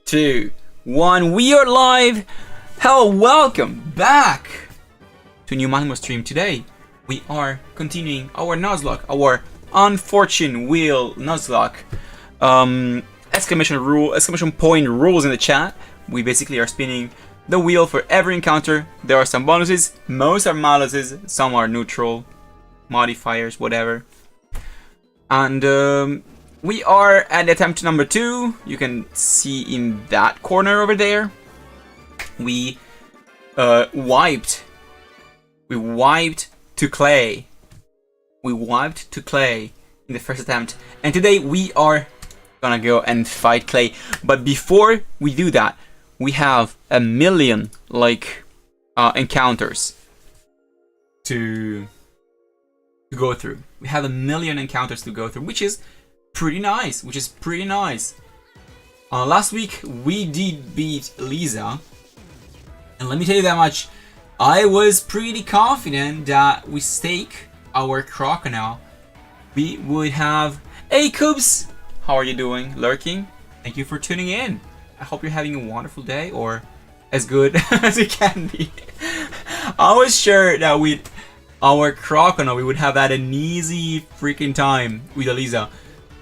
2, 1. We are live. Hello, welcome back to a new Mango stream. Today we are continuing our Nuzlocke, our unfortunate wheel Nuzlocke. Exclamation point rules in the chat. We basically are spinning the wheel for every encounter. There are some bonuses. Most are maluses. Some are neutral modifiers, whatever. And we are at attempt number 2. You can see in that corner over there. We wiped to clay. We wiped to clay in the first attempt. And today we are gonna go and fight clay. But before we do that, we have a million encounters to go through. We have a million encounters to go through, which is pretty nice. Last week we did beat Lisa, and let me tell you that much. I was pretty confident that we stake our crocodile. We would have. Hey Cubs, how are you doing? Lurking. Thank you for tuning in. I hope you're having a wonderful day, or as good as it can be. I was sure that with our crocodile we would have had an easy freaking time with Elisa,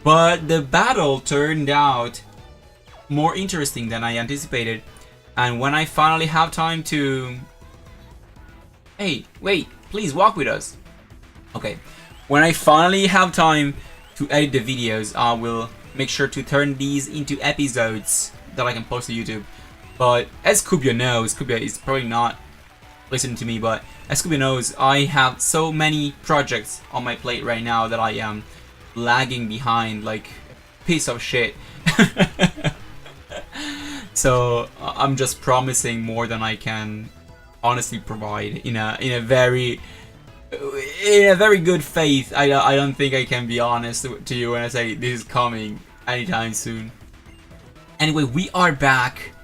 but the battle turned out more interesting than I anticipated. And when I finally have time to... Hey, wait, please walk with us. Okay, when I finally have time to edit the videos, I will make sure to turn these into episodes that I can post to YouTube. But as Kubia knows, Kubia is probably not listening to me, but as Kubia knows, I have so many projects on my plate right now that I am lagging behind like a piece of shit. So I'm just promising more than I can honestly provide in a very good faith. I don't think I can be honest to you when I say this is coming anytime soon. Anyway, we are back.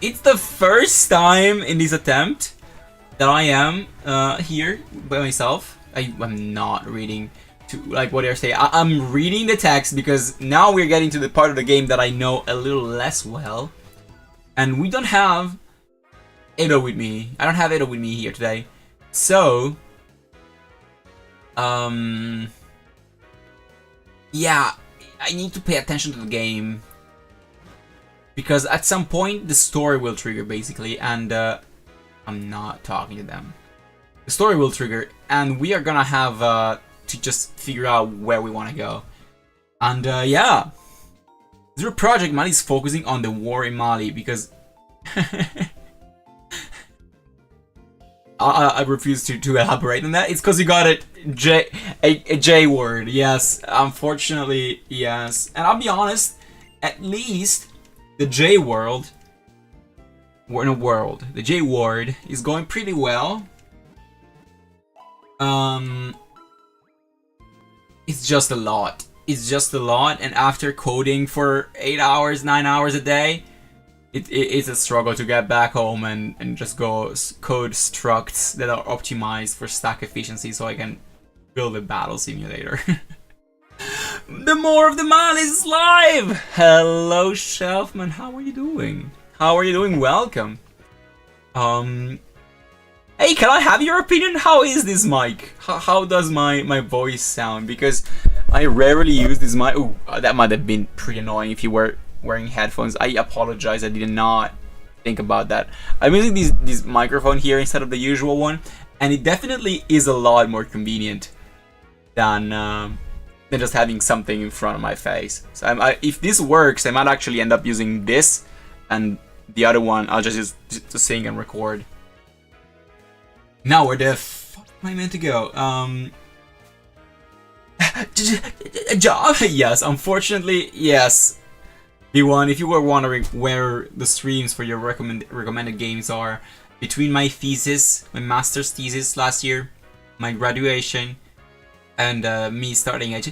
It's the first time in this attempt that I am here by myself. I'm not reading to like what they're saying. I'm reading the text because now we're getting to the part of the game that I know a little less well, and we don't have Edo with me. I don't have Edo with me here today, so yeah, I need to pay attention to the game because at some point the story will trigger basically, and I'm not talking to them. The story will trigger, and we are gonna have to just figure out where we want to go. And yeah, Zero Project Mali is focusing on the war in Mali because I refuse to elaborate on that. It's because you got a J word. Yes, unfortunately, yes. And I'll be honest, at least the J world, the J word is going pretty well. It's just a lot. And after coding for 8 hours, 9 hours a day, it's a struggle to get back home and just go code structs that are optimized for stack efficiency so I can build a battle simulator. The more of the man is live! Hello, Shelfman, how are you doing? Welcome. Hey, can I have your opinion? How is this mic? How does my voice sound? Because I rarely use this mic. Ooh, that might have been pretty annoying if you were wearing headphones. I apologize, I did not think about that. I'm using this microphone here instead of the usual one, and it definitely is a lot more convenient than just having something in front of my face. So if this works, I might actually end up using this, and the other one I'll just use to sing and record. Now, where the fuck am I meant to go? A job? Yes, unfortunately, yes. B1, if you were wondering where the streams for your recommended games are, between my thesis, my master's thesis last year, my graduation, and me starting a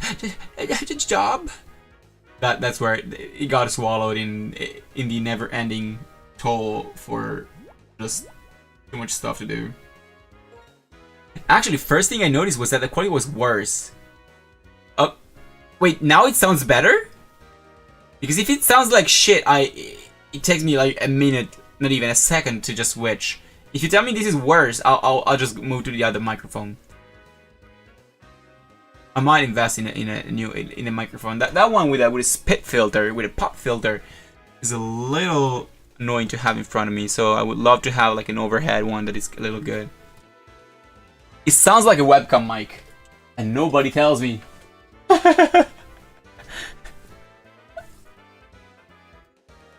job, that's where it got swallowed in the never-ending toll for just too much stuff to do. Actually, first thing I noticed was that the quality was worse. Wait, now it sounds better? Because if it sounds like shit, it takes me like a minute, not even a second, to just switch. If you tell me this is worse, I'll just move to the other microphone. I might invest in a microphone. That one with a spit filter, with a pop filter, is a little annoying to have in front of me. So I would love to have like an overhead one that is a little good. It sounds like a webcam mic, and nobody tells me.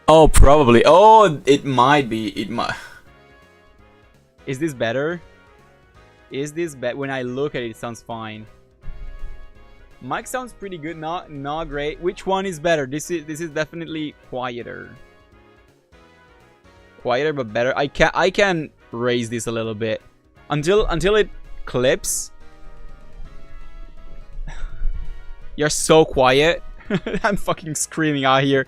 Oh, probably. Oh, it might be. It might. Is this better? Is this better? When I look at it, it sounds fine. Mic sounds pretty good. Not great. Which one is better? This is definitely quieter. Quieter but better. I can raise this a little bit until it clips. You're so quiet. I'm fucking screaming out here.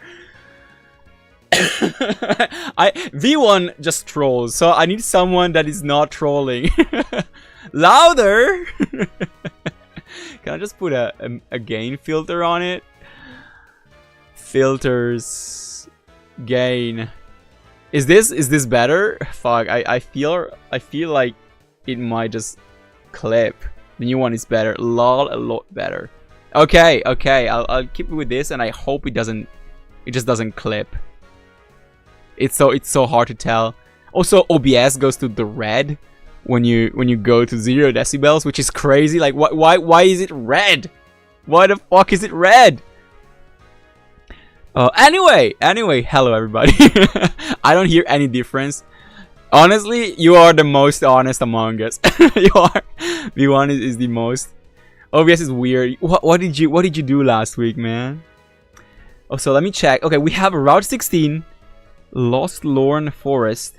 V1 just trolls, so I need someone that is not trolling. Louder. Can I just put a gain filter on it? Filters, gain. Is this better? Fuck, I feel like it might just clip. The new one is better. Lol, a lot better. Okay, I'll keep it with this, and I hope it just doesn't clip. It's so hard to tell. Also, OBS goes to the red when you go to 0 decibels, which is crazy. Like, why is it red? Why the fuck is it red? Anyway, hello everybody. I don't hear any difference. Honestly, you are the most honest among us. You are. V1 is the most. OBS is weird. What did you do last week, man? Oh, so let me check. Okay, we have Route 16. Lost Lorne Forest,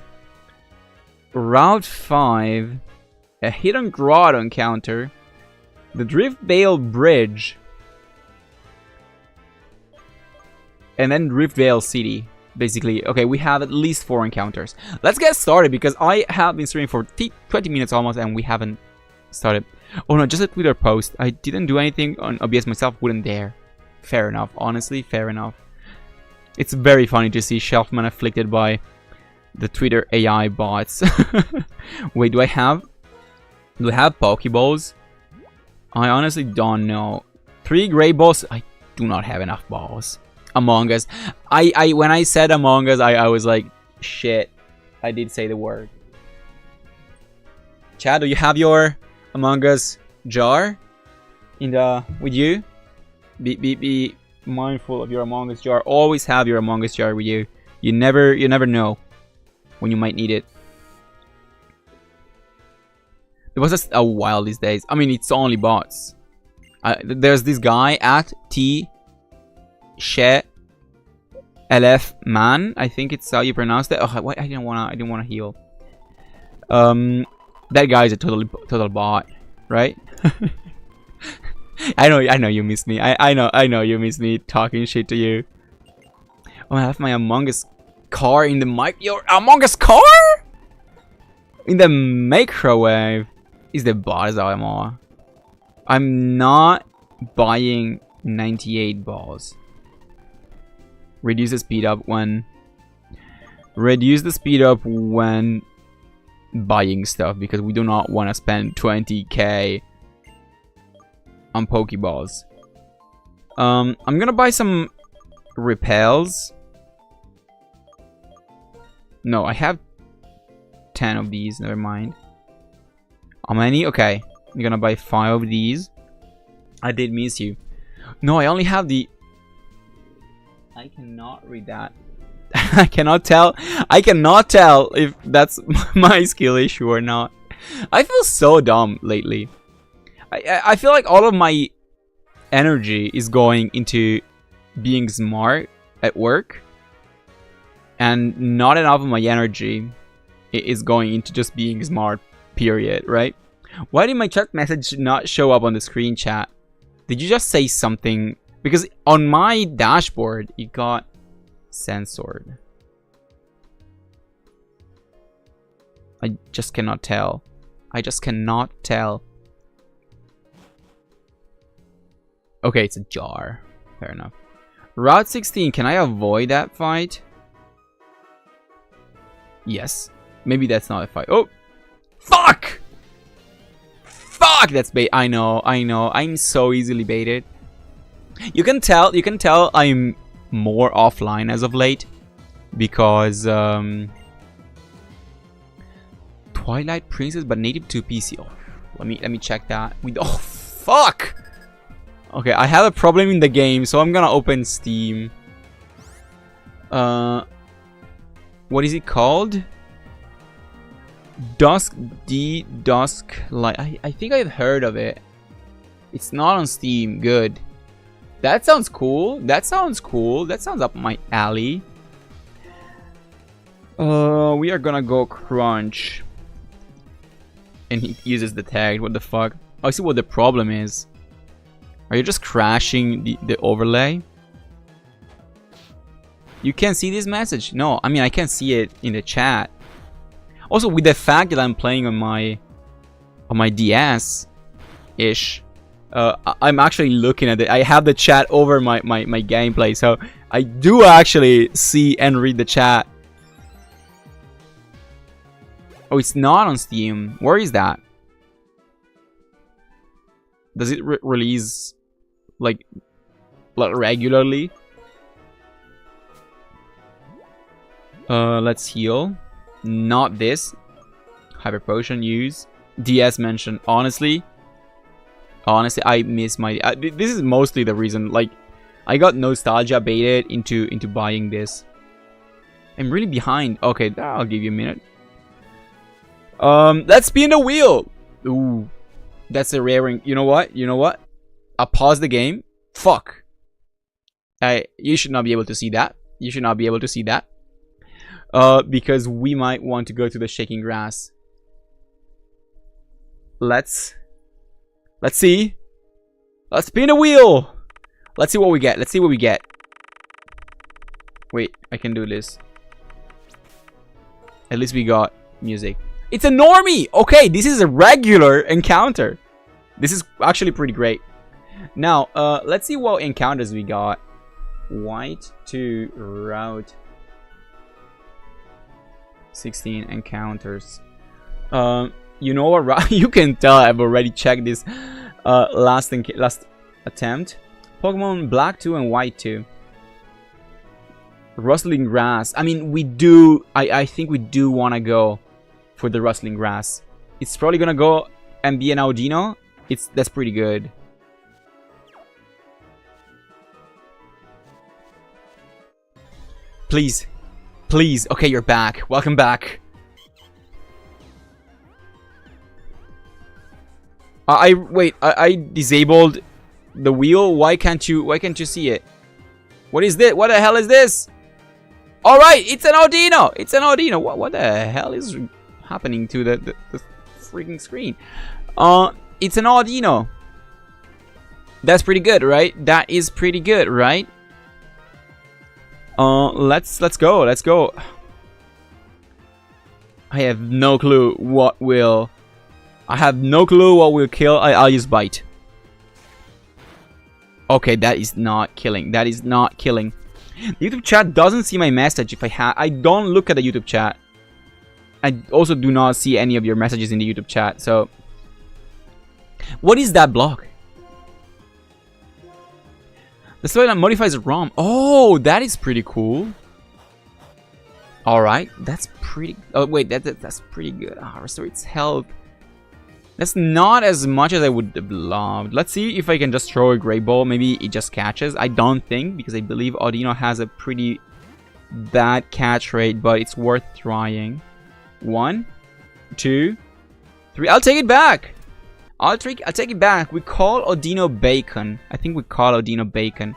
Route 5, a hidden grotto encounter, the Driftvale Bridge, and then Driftvale City. Basically, okay, we have at least 4 encounters. Let's get started because I have been streaming for 20 minutes almost and we haven't started. Oh no, just a Twitter post. I didn't do anything on OBS myself, wouldn't dare. Fair enough, honestly, fair enough. It's very funny to see Shelfman afflicted by the Twitter AI bots. Wait, do I have Pokeballs? I honestly don't know. 3 gray balls? I do not have enough balls. Among Us. When I said Among Us, I was like, shit. I did say the word. Chad, do you have your Among Us jar with you? Be mindful of your Among Us jar. Always have your Among Us jar with you. You never know when you might need it. It was just a while these days. I mean, it's only bots. There's this guy at T She LF Man. I think it's how you pronounce it. Oh, I didn't wanna heal. That guy is a total bot, right? I know you miss me. I know you miss me talking shit to you. Oh, I have my Among Us car in the mic. Your Among Us car? In the microwave. Is the bot as I'm not buying 98 balls. Reduce the speed up when buying stuff because we do not want to spend 20k on Pokeballs. I'm gonna buy some repels. No, I have 10 of these. Never mind. How many? Okay, I'm gonna buy 5 of these. I did miss you. No, I only have the. I cannot read that. I cannot tell if that's my skill issue or not. I feel so dumb lately. I feel like all of my energy is going into being smart at work, and not enough of my energy is going into just being smart, period, right? Why did my chat message not show up on the screen, chat? Did you just say something? Because on my dashboard, it got censored. I just cannot tell. I just cannot tell. Okay, it's a jar. Fair enough. Route 16, can I avoid that fight? Yes. Maybe that's not a fight. Oh! Fuck! Fuck! That's bait. I know. I'm so easily baited. You can tell I'm more offline as of late. Because, Twilight Princess, but native to PC. Oh, let me check that. Oh, fuck! Okay, I have a problem in the game, so I'm gonna open Steam. What is it called? Dusk Light. I think I've heard of it. It's not on Steam. Good. That sounds cool. That sounds up my alley. We are gonna go crunch. And he uses the tag. What the fuck? Oh, I see what the problem is. Are you just crashing the overlay? You can't see this message? No, I mean I can't see it in the chat. Also, with the fact that I'm playing on my DS ish, I'm actually looking at it. I have the chat over my gameplay, so I do actually see and read the chat. Oh, it's not on Steam. Where is that? Does it release like regularly? Let's heal. Not this. Hyper potion use. DS mentioned. Honestly, I miss my. This is mostly the reason. Like, I got nostalgia baited into buying this. I'm really behind. Okay, I'll give you a minute. Let's spin the wheel. Ooh, that's a raring. You know what? I'll pause the game. Fuck. You should not be able to see that. Because we might want to go to the shaking grass. Let's see. Let's spin the wheel. Let's see what we get. Wait, I can do this. At least we got music. It's a normie! Okay, this is a regular encounter. This is actually pretty great. Now, let's see what encounters we got. White to Route 16 encounters. You know what? You can tell I've already checked this last attempt. Pokemon Black 2 and White 2. Rustling Grass. I mean, we do. I think we do want to go for the Rustling Grass. It's probably gonna go and be an Audino. That's pretty good. Please. Okay, you're back. Welcome back. I disabled the wheel. Why can't you see it? What is this? What the hell is this? All right, it's an Audino. What the hell is happening to the freaking screen? It's an Audino. That's pretty good, right? That is pretty good, right? Let's go. I have no clue what will kill. I'll just bite. Okay, that is not killing. The YouTube chat doesn't see my message. I don't look at the YouTube chat. I also do not see any of your messages in the YouTube chat. So, what is that block? The storyline modifies the ROM. Oh, that is pretty cool. All right, that's pretty. Oh wait, that's pretty good. Restore its health. That's not as much as I would have loved. Let's see if I can just throw a Great Ball. Maybe it just catches. I don't think, because I believe Audino has a pretty bad catch rate, but it's worth trying. 1, 2, 3. I'll take it back. I'll take it back. We call Audino Bacon. I think we call Audino Bacon.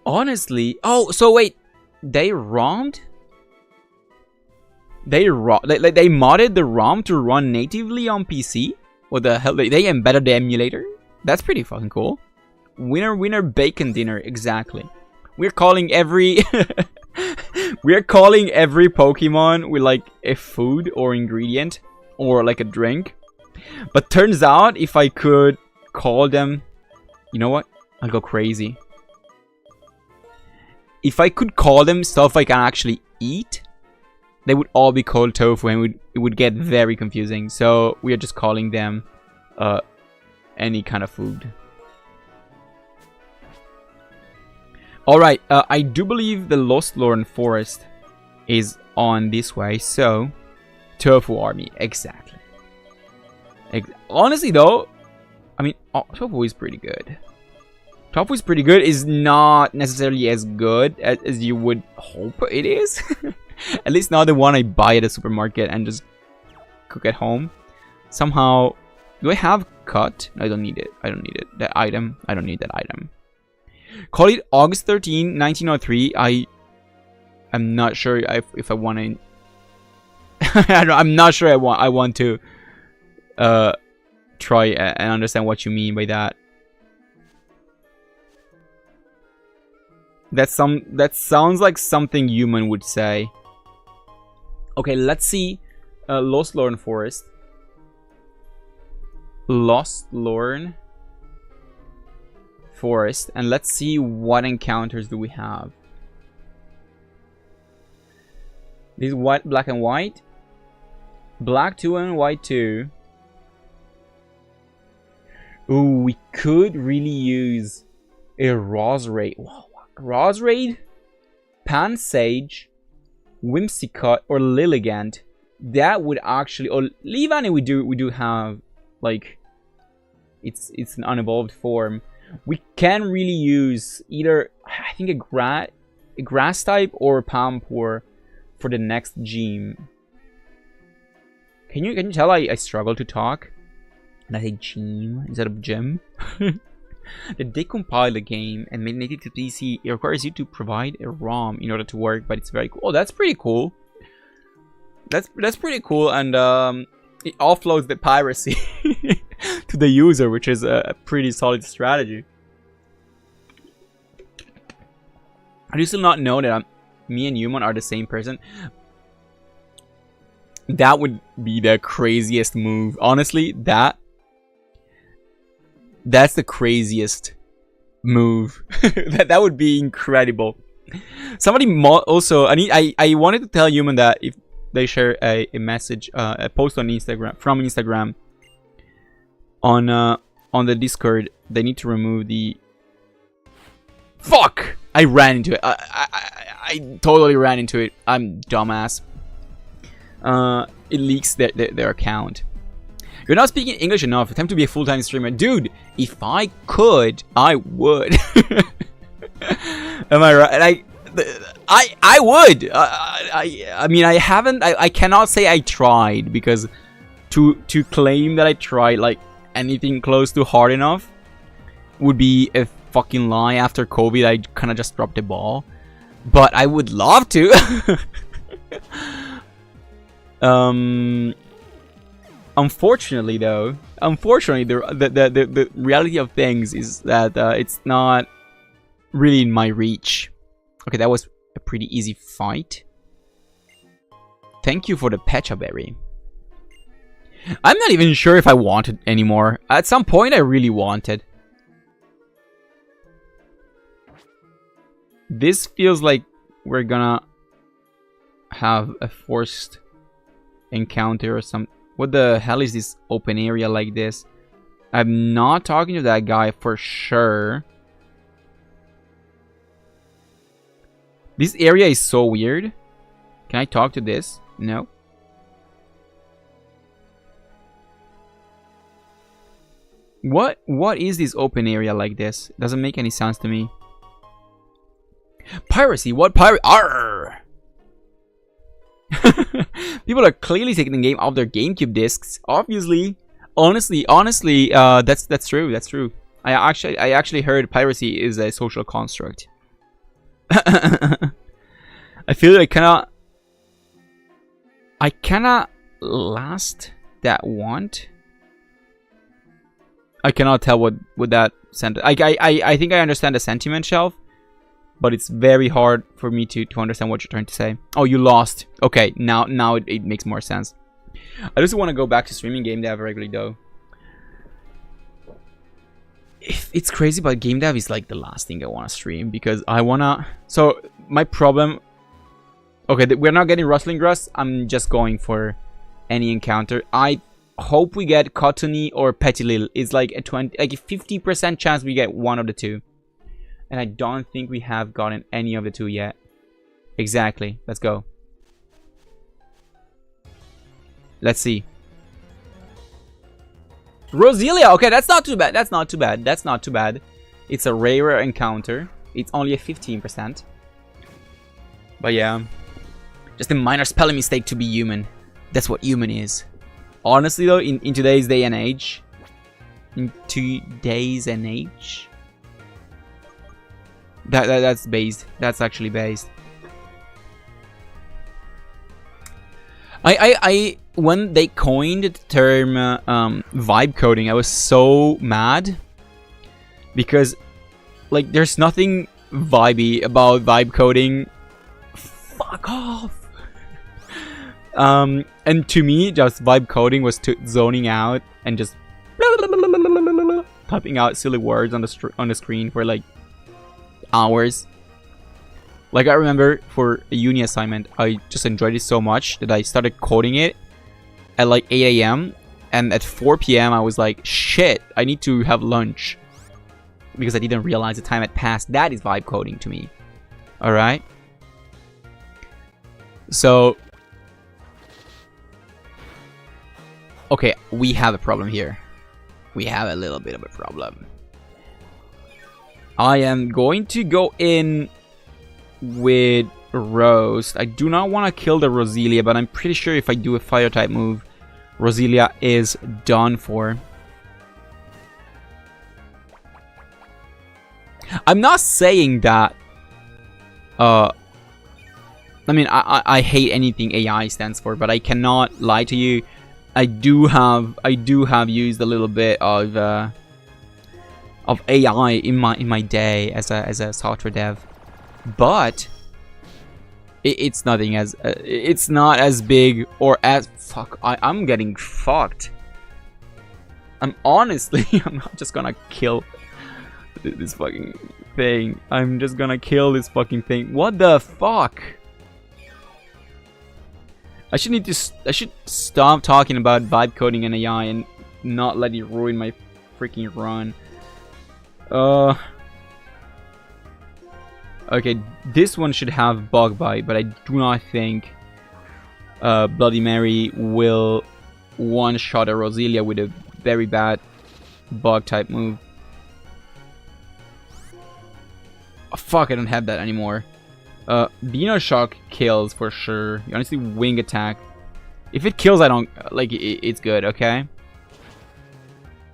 Honestly, oh, so wait, they ROM'd? They modded the ROM to run natively on PC? What the hell? They embedded the emulator? That's pretty fucking cool. Winner bacon dinner, exactly. We're calling every Pokemon with like a food or ingredient or like a drink. But turns out if I could call them, you know what? I'll go crazy. If I could call them stuff I can actually eat, they would all be called tofu, and it would get very confusing. So we are just calling them any kind of food. Alright, I do believe the Lost Lorn Forest is on this way, so tofu army, exactly. Honestly though, I mean, tofu is pretty good. Tofu is pretty good, is not necessarily as good as you would hope it is. At least not the one I buy at a supermarket and just cook at home. Somehow, do I have cut? No, I don't need it. I don't need it. That item, I don't need that item. Call it August 13, 1903. I'm not sure if I want to. I'm not sure I want to try and understand what you mean by that. That sounds like something human would say. Okay, let's see. Lost Lorn Forest. Lost Lorn Forest, and let's see what encounters do we have. This is white, black and white. Black 2 and white 2. Ooh, we could really use a Rosraid. Whoa, Rosraid, Pansage, Whimsicott, or Lilligant. That would actually, or Leavanny we do have, like, it's an unevolved form. We can really use either, I think, a grass type or Pampor for the next gym. Can you tell I struggle to talk? And I say gym instead of gym. They decompile the game and made native to PC. It requires you to provide a ROM in order to work, but it's very cool. Oh, that's pretty cool. That's pretty cool, and it offloads the piracy to the user, which is a pretty solid strategy. I do still not know that me and Human are the same person. That would be the craziest move. Honestly, that's the craziest move. that would be incredible. Somebody also, I wanted to tell Human that if they share a message, a post on Instagram, from Instagram, on the Discord, they need to remove the... Fuck! I ran into it. I totally ran into it. I'm dumbass. It leaks their account. You're not speaking English enough. Attempt to be a full-time streamer. Dude, if I could, I would. Am I right? I would. I mean, I haven't. I cannot say I tried, because to claim that I tried like anything close to hard enough would be a fucking lie. After COVID, I kind of just dropped the ball. But I would love to. Unfortunately, though, the reality of things is that it's not really in my reach. Okay, that was a pretty easy fight. Thank you for the Pecha Berry. I'm not even sure if I want it anymore. At some point, I really wanted. This feels like we're gonna have a forced encounter or some... What the hell is this open area like this? I'm not talking to that guy for sure. This area is so weird. Can I talk to this? No. What is this open area like this? Doesn't make any sense to me. Piracy? What pirate? Arr! People are clearly taking the game off their GameCube discs. Obviously, honestly, that's true. That's true. I actually heard piracy is a social construct. I feel like I cannot last that want. I cannot tell what that sentence. I think I understand the sentiment, Shelf, but it's very hard for me to understand what you're trying to say. Oh, you lost. Okay, now it makes more sense. I just want to go back to streaming game dev regularly though. It's crazy, but game dev is like the last thing I want to stream because I wanna. So my problem. Okay, we're not getting rustling grass. I'm just going for any encounter. I hope we get cottony or petilil. It's like a 50% chance we get one of the two, and I don't think we have gotten any of the two yet. Exactly. Let's go. Let's see. Roselia. Okay, that's not too bad. That's not too bad. That's not too bad. It's a rarer encounter. It's only a 15%. But yeah. Just a minor spelling mistake to be human. That's what human is. Honestly though, in today's day and age. That's based. That's actually based. I when they coined the term vibe coding, I was so mad because like there's nothing vibey about vibe coding. Fuck off. And to me, just vibe coding was zoning out and just typing out silly words on the screen for like hours. Like I remember for a uni assignment, I just enjoyed it so much that I started coding it at like 8 AM, and at 4 PM I was like, shit, I need to have lunch because I didn't realize the time had passed. That is vibe coding to me. All right. So, okay, we have a problem here. We have a little bit of a problem. I am going to go in with Roast. I do not want to kill the Roselia, but I'm pretty sure if I do a fire type move, Roselia is done for. I'm not saying that I mean, I hate anything AI stands for, but I cannot lie to you. I do have used a little bit of AI in my day as a software dev, but it's nothing as it's not as big or as fuck. I'm getting fucked. I'm honestly I'm not just gonna kill this fucking thing. I'm just gonna kill this fucking thing. What the fuck? I should stop talking about vibe coding and AI and not let it ruin my freaking run. Okay, this one should have bug bite, but I do not think Bloody Mary will one-shot a Roselia with a very bad bug type move. Oh, fuck, I don't have that anymore. Beano Shock kills for sure. You honestly wing attack. If it kills, I don't like it's good, okay?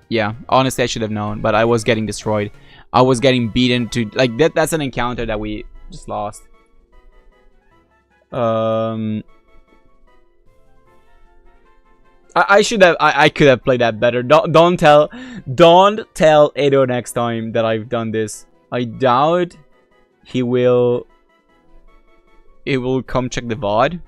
Yeah, honestly I should have known, but I was getting destroyed. I was getting beaten to like that's an encounter that we just lost. I could have played that better. Don't tell Edo next time that I've done this. I doubt he will come check the VOD.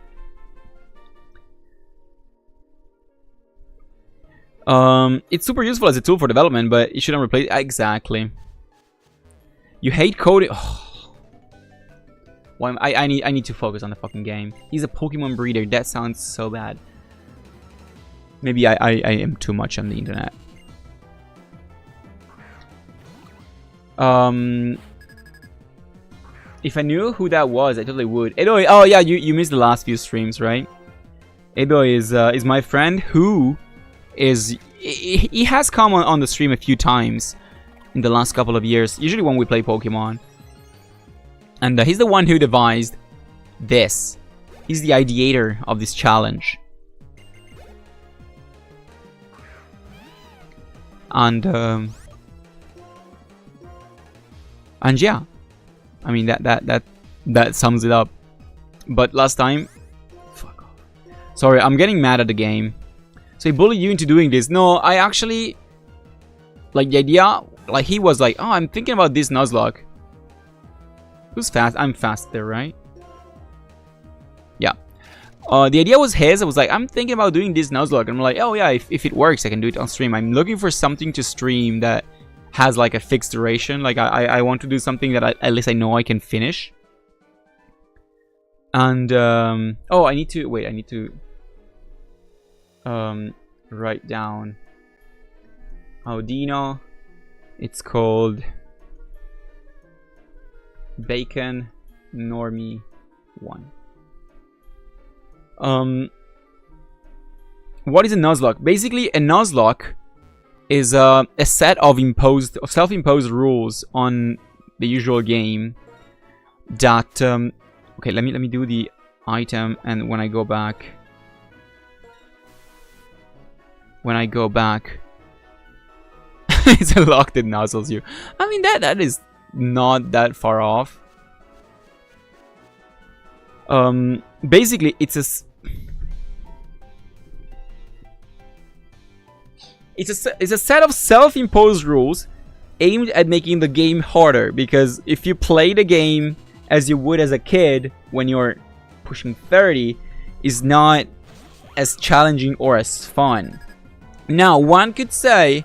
It's super useful as a tool for development, but it shouldn't replace exactly. You hate coding. Oh. Well, I need to focus on the fucking game. He's a Pokemon breeder. That sounds so bad. Maybe I am too much on the internet. If I knew who that was, I totally would. Edo, oh yeah, you missed the last few streams, right? Edo is my friend who is he has come on the stream a few times in the last couple of years, usually when we play Pokemon. And he's the one who devised this. He's the ideator of this challenge. And yeah, I mean that sums it up. But last time, fuck off. Sorry, I'm getting mad at the game. So he bullied you into doing this. No, I actually like the idea. Like he was like, oh, I'm thinking about this Nuzlocke. Who's fast? I'm faster, right? Yeah. The idea was his. I was like, I'm thinking about doing this Nuzlocke. And I'm like, oh yeah, if it works, I can do it on stream. I'm looking for something to stream that has like a fixed duration. Like I want to do something that at least I know I can finish. And oh, I need to write down Audino. It's called Bacon Normie 1. What is a Nuzlocke? Basically, a Nuzlocke is a set of self-imposed rules on the usual game that okay, let me do the item, and when I go back it's a lock that nuzzles you. I mean, that is not that far off. Basically it's a set of self-imposed rules aimed at making the game harder, because if you play the game as you would as a kid when you're pushing 30, is not as challenging or as fun. Now, one could say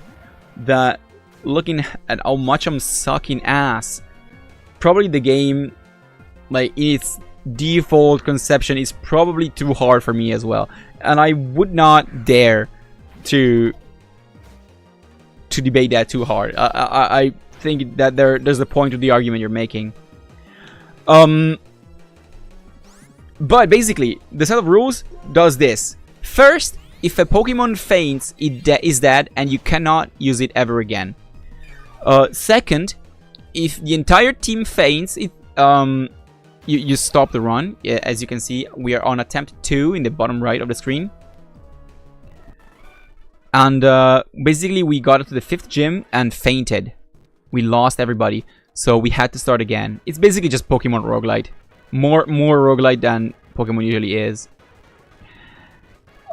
that looking at how much I'm sucking ass, probably the game, like in its default conception, is probably too hard for me as well, and I would not dare to debate that too hard. I think that there's a point to the argument you're making. But basically, the set of rules does this. First, if a Pokemon faints, it is dead and you cannot use it ever again. Second, if the entire team faints, you stop the run. As you can see, we are on attempt 2 in the bottom right of the screen. And basically, we got up to the 5th gym and fainted. We lost everybody, so we had to start again. It's basically just Pokemon roguelite. More roguelite than Pokemon usually is.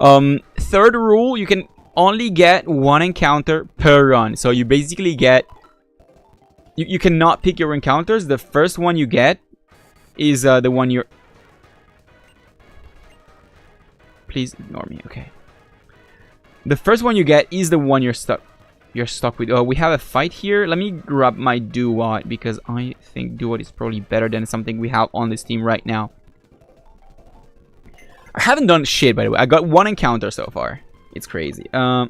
Third rule, you can only get 1 encounter per run. So you basically get... You cannot pick your encounters. The first one you get is the one you're... Please ignore me, okay. The first one you get is the one you're stuck with. Oh, we have a fight here. Let me grab my Duat, because I think Duat is probably better than something we have on this team right now. I haven't done shit, by the way. I got 1 encounter so far. It's crazy. I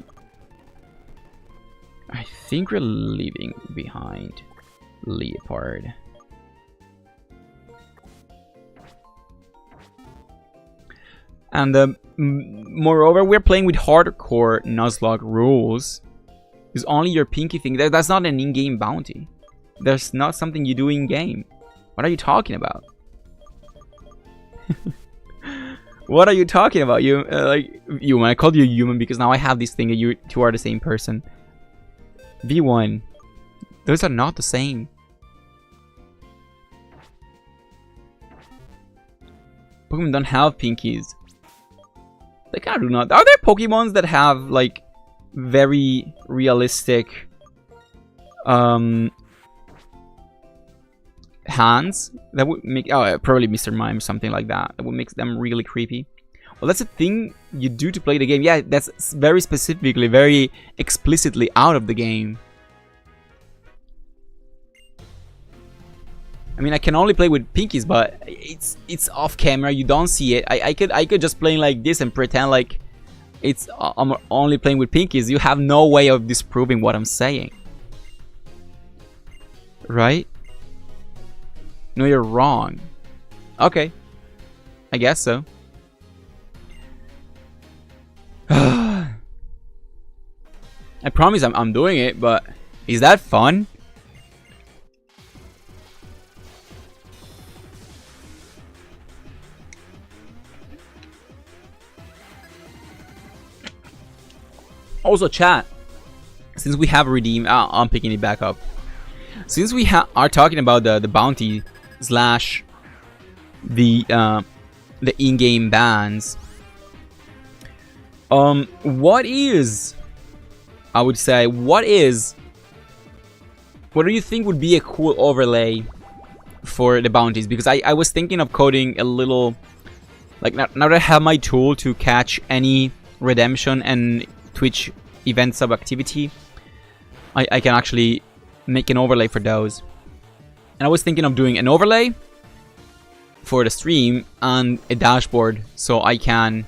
think we're leaving behind Leopard. And moreover, we're playing with hardcore Nuzlocke rules. It's only your pinky thing. That's not an in-game bounty. That's not something you do in-game. What are you talking about? What are you talking about? You like human? I called you human because now I have this thing that you two are the same person. V1. Those are not the same. Pokemon don't have pinkies. They kind of do not. Are there Pokemons that have like very realistic hands? That would make... Oh, probably Mr. Mime, something like that. That would make them really creepy. Well, that's a thing you do to play the game. Yeah, that's very specifically, very explicitly out of the game. I mean, I can only play with pinkies, but it's off camera. You don't see it. I could just play like this and pretend like I'm only playing with pinkies. You have no way of disproving what I'm saying, right? No, you're wrong. Okay, I guess so. I promise I'm doing it, but is that fun? Also, chat, since we have redeemed... I'm picking it back up. Since we are talking about the bounty slash the in-game bans, what is... I would say, what do you think would be a cool overlay for the bounties? Because I was thinking of coding a little... Like, now that I have my tool to catch any redemption and Twitch event sub activity, I can actually make an overlay for those. And I was thinking of doing an overlay for the stream and a dashboard so I can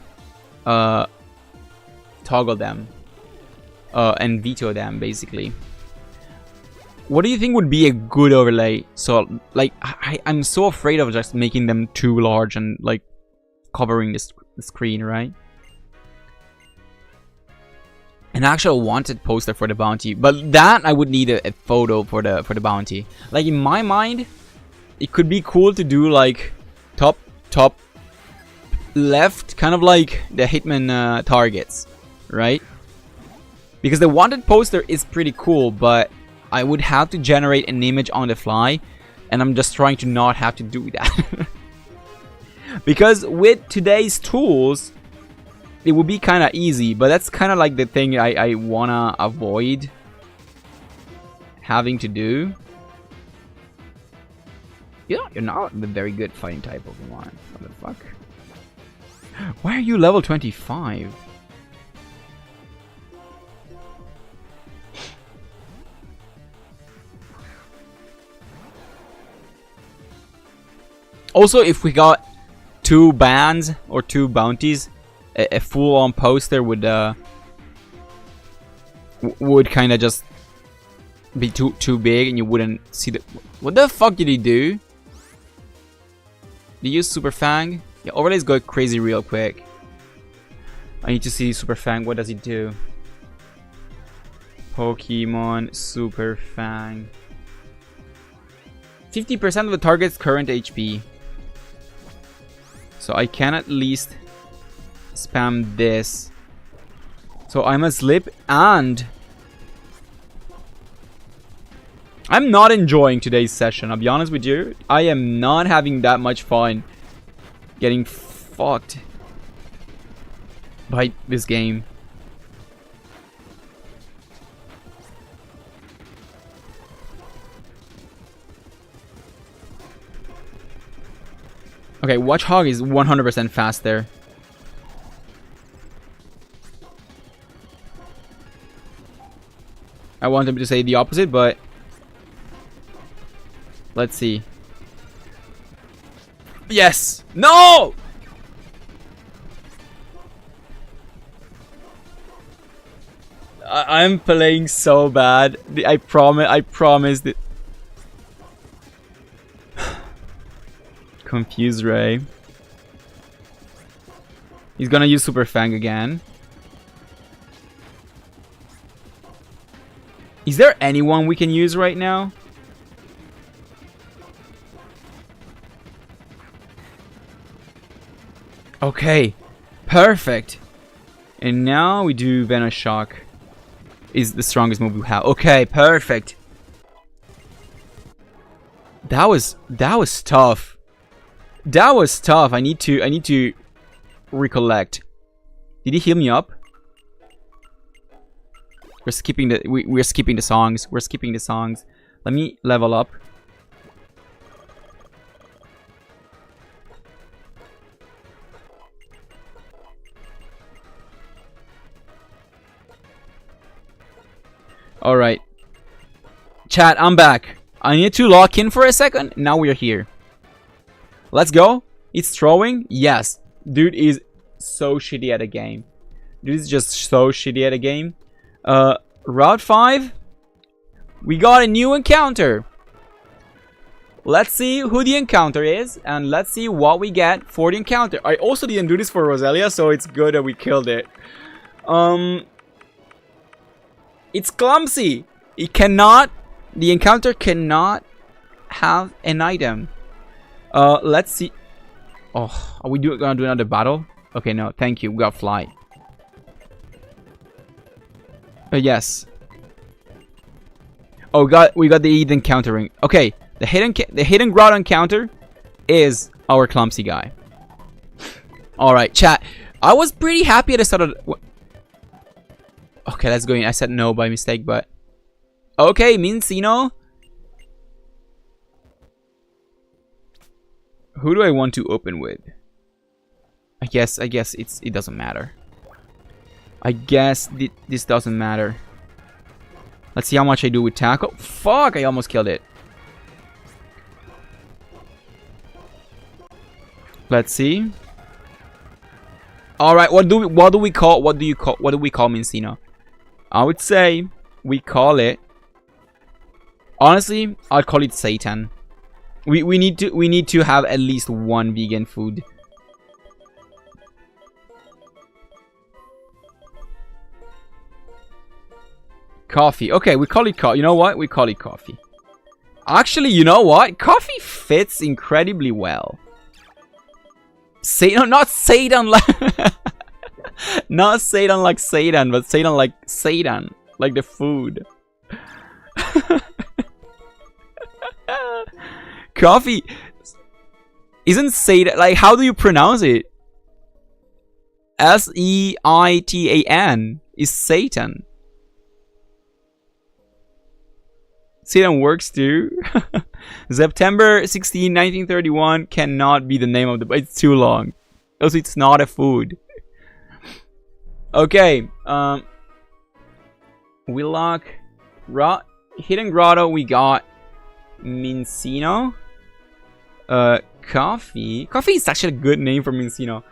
toggle them and veto them, basically. What do you think would be a good overlay? So, like, I'm so afraid of just making them too large and, like, covering the screen, right? An actual wanted poster for the bounty, but that I would need a photo for the bounty. Like, in my mind, it could be cool to do like top left, kind of like the Hitman targets, right? Because the wanted poster is pretty cool, but I would have to generate an image on the fly, and I'm just trying to not have to do that. Because with today's tools, it would be kind of easy, but that's kind of like the thing I wanna avoid having to do. You're not a very good fighting type Pokemon. What the fuck? Why are you level 25? Also, if we got 2 bands or 2 bounties, a full-on poster would kind of just be too big, and you wouldn't see the. What the fuck did he do? Did he use Super Fang? Yeah, overlays go crazy real quick. I need to see Super Fang. What does he do? Pokemon Super Fang. 50% of the target's current HP. So I can at least spam this. So I'm a slip, and I'm not enjoying today's session. I'll be honest with you. I am not having that much fun getting fucked by this game. Okay, Watch Hog is 100% fast there. I want him to say the opposite, but let's see. Yes! No! I'm playing so bad. I promised it. Confuse Ray. He's gonna use Super Fang again. Is there anyone we can use right now? Okay, perfect. And now we do Venoshock. Is the strongest move we have. Okay, perfect. That was tough. That was tough. I need to recollect. Did he heal me up? We're skipping the we're skipping the songs. We're skipping the songs. Let me level up. Alright. Chat, I'm back. I need to lock in for a second. Now we're here. Let's go. It's throwing. Yes. Dude is so shitty at a game. Dude is just so shitty at a game. Route 5. We got a new encounter. Let's see who the encounter is. And let's see what we get for the encounter. I also didn't do this for Roselia, so it's good that we killed it. It's clumsy. It cannot. The encounter cannot have an item. Let's see. Oh, are we gonna do another battle? Okay, no, thank you. We got fly. Yes. Oh, we got the Eden countering. Okay, the hidden ground encounter is our clumsy guy. All right, chat. I was pretty happy at the start of. Okay, let's go in. I said no by mistake, but okay, Mincino. Who do I want to open with? I guess it doesn't matter. I guess this doesn't matter. Let's see how much I do with tackle. Fuck, I almost killed it. Let's see. All right, what do we call Mincino? I would say we call it. Honestly, I'd call it Satan. We need to have at least one vegan food. Coffee. Okay, we call it coffee. You know what? We call it coffee. Actually, you know what? Coffee fits incredibly well. Satan, not Satan like not Satan like Satan, but Satan like Satan, like the food. Coffee isn't Satan. Like, how do you pronounce it? Seitan is Satan. Satan works too. September 16, 1931 cannot be the name of the... It's too long. Also, it's not a food. Okay. We lock... Hidden Grotto, we got... Mincino. Coffee. Coffee is actually a good name for Mincino.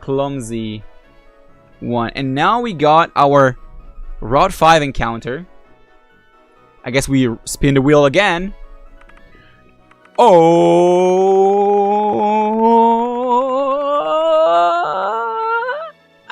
Clumsy one. And now we got our Route 5 encounter. I guess we spin the wheel again. Oh!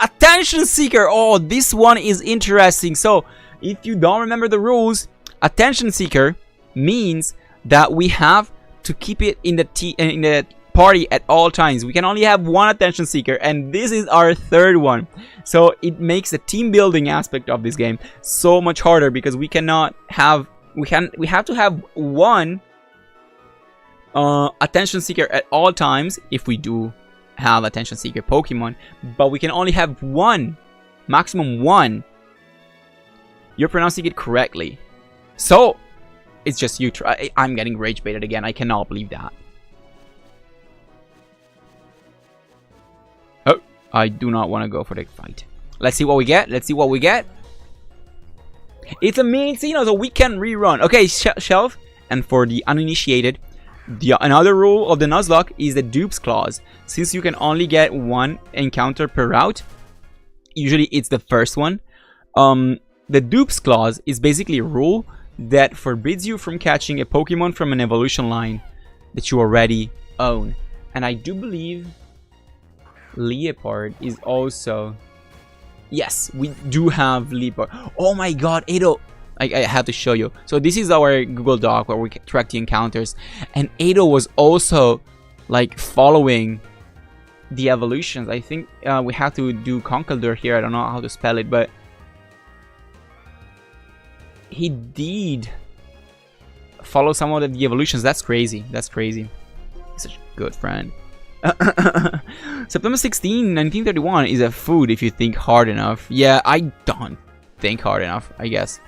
Attention Seeker. Oh, this one is interesting. So, if you don't remember the rules, Attention Seeker means that we have to keep it in the party at all times. We can only have one Attention Seeker, and this is our third one. So it makes the team building aspect of this game so much harder, because we cannot have we have to have one Attention Seeker at all times if we do have Attention Seeker Pokemon, but we can only have one, maximum one. You're pronouncing it correctly. So it's just you try. I'm getting rage baited again. I cannot believe that. Oh, I do not want to go for the fight. Let's see what we get. Let's see what we get. It's a Mincino, so we can rerun. Okay, shelf. And for the uninitiated, another rule of the Nuzlocke is the dupes clause. Since you can only get one encounter per route, usually it's the first one. The dupes clause is basically a rule that forbids you from catching a Pokemon from an evolution line that you already own. And I do believe Leopard is also... Yes, we do have Leopard. Oh my god, Ado! I have to show you. So this is our Google Doc where we track the encounters. And Ado was also like following the evolutions. I think we have to do Conkeldurr here. I don't know how to spell it, but he did follow some of the evolutions. That's crazy. That's crazy. He's such a good friend. September 16, 1931 is a food if you think hard enough. Yeah, I don't think hard enough, I guess.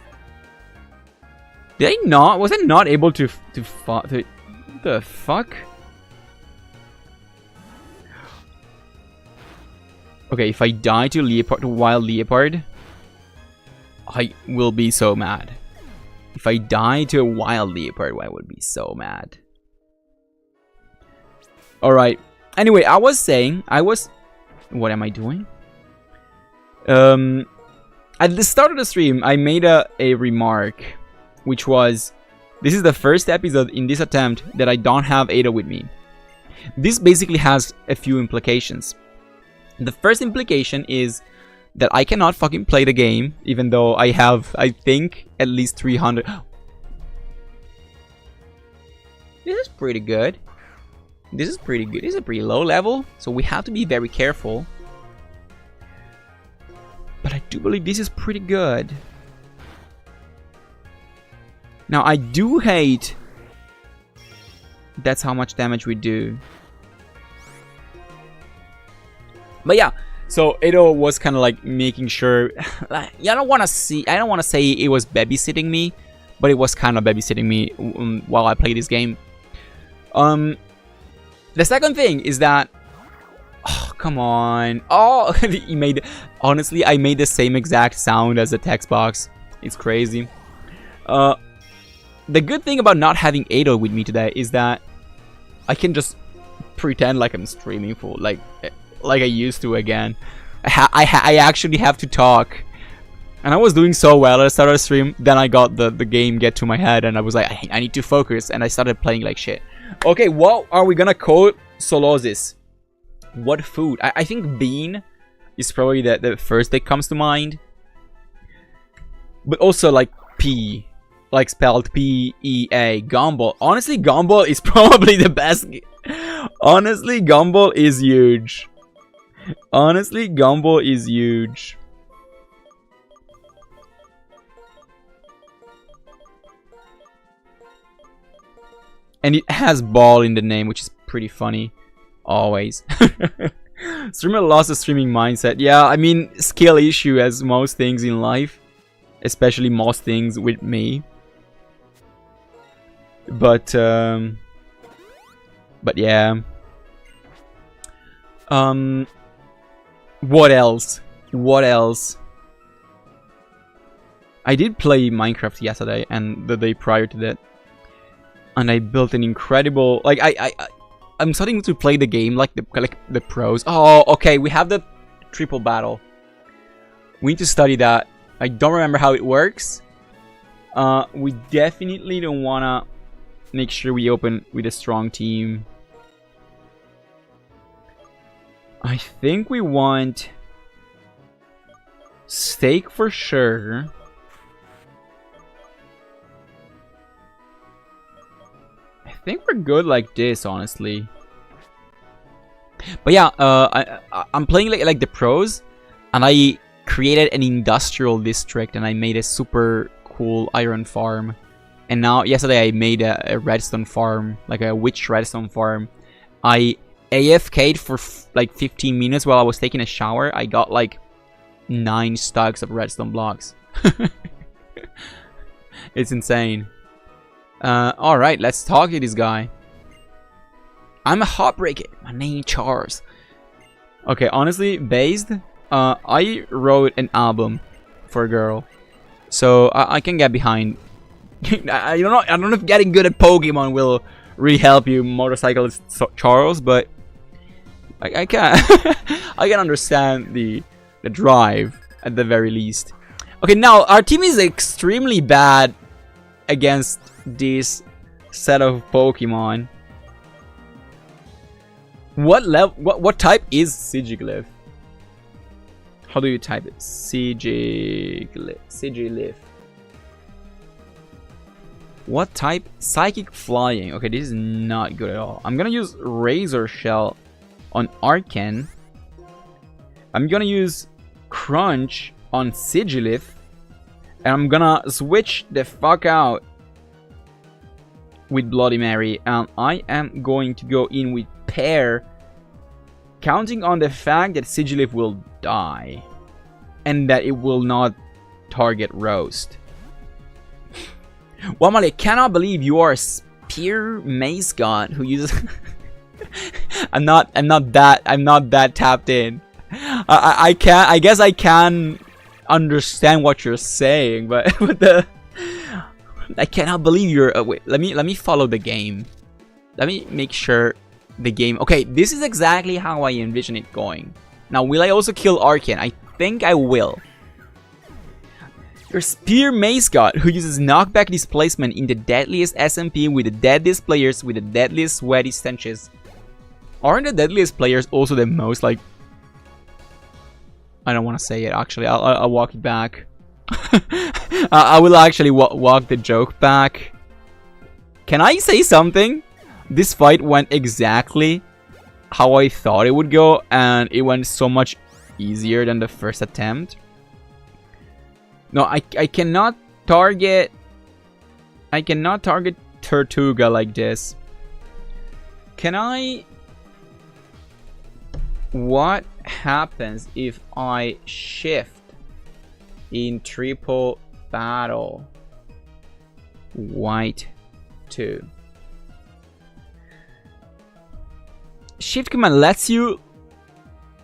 Did I not? Was I not able to what the fuck? Okay, if I die to Leopard, to Wild Leopard, I will be so mad. If I die to a Wild Leopard, I would be so mad. Alright. Anyway, I was saying, what am I doing? At the start of the stream, I made a remark, which was, this is the first episode in this attempt that I don't have Ada with me. This basically has a few implications. The first implication is that I cannot fucking play the game, even though I have, I think, at least 300. This is pretty good. This is pretty good. This is a pretty low level, so we have to be very careful. But I do believe this is pretty good. Now, I do hate that's how much damage we do. But yeah, so Ado was kind of like making sure. I don't want to say it was babysitting me, but it was kind of babysitting me while I play this game. The second thing is that, oh, come on. Oh, honestly, I made the same exact sound as the text box. It's crazy. The good thing about not having Ado with me today is that I can just pretend like I'm streaming for like I used to again. I actually have to talk. And I was doing so well at the start of the stream, then I got the game get to my head and I was like, I need to focus, and I started playing like shit. Okay, what are we gonna call Solosis? What food? I think bean is probably the first that comes to mind. But also like P, like spelled P-E-A, Gumball. Honestly, Gumball is probably the best. Honestly, Gumball is huge. Honestly, Gumball is huge. And it has ball in the name, which is pretty funny. Always. Streamer lost the streaming mindset. Yeah, I mean, skill issue as most things in life. Especially most things with me. But yeah. What else? What else? I did play Minecraft yesterday and the day prior to that. And I built an incredible, like I'm starting to play the game like the pros. Oh, okay, we have the triple battle. We need to study that. I don't remember how it works. We definitely don't wanna make sure we open with a strong team. I think we want steak for sure. I think we're good like this, honestly. But yeah, I'm playing like the pros, and I created an industrial district, and I made a super cool iron farm. And now, yesterday I made a redstone farm, like a witch redstone farm. I AFK'd for like 15 minutes while I was taking a shower. I got like 9 stacks of redstone blocks. It's insane. Alright, let's talk to this guy. I'm a heartbreaker. My name Charles. Okay, honestly, based, I wrote an album for a girl, so I can get behind. I don't know if getting good at Pokemon will really help you, motorcyclist Charles, but I can I can understand the drive at the very least. Okay, now our team is extremely bad against this set of Pokemon. What level? What type is Sigiglyph? How do you type it? Sigiglyph. What type? Psychic Flying. Okay, this is not good at all. I'm gonna use Razor Shell on Arcan. I'm gonna use Crunch on Sigilif. And I'm gonna switch the fuck out with Bloody Mary. And I am going to go in with Pear, counting on the fact that Sigilif will die. And that it will not target Roast. Wamali, I cannot believe you are a spear mace god who uses I'm not that tapped in. I guess I can understand what you're saying, but I cannot believe you're wait, let me follow the game. Let me make sure the game. Okay, this is exactly how I envision it going. Now, will I also kill Arcan? I think I will. Your Spear Mace God, who uses knockback displacement in the deadliest SMP with the deadliest players with the deadliest sweaty stenches. Aren't the deadliest players also the most, like... I don't want to say it, actually. I'll walk it back. I will actually walk the joke back. Can I say something? This fight went exactly how I thought it would go, and it went so much easier than the first attempt. No, I cannot target... I cannot target Tortuga like this. Can I... What happens if I shift in triple battle? White 2. Shift command lets your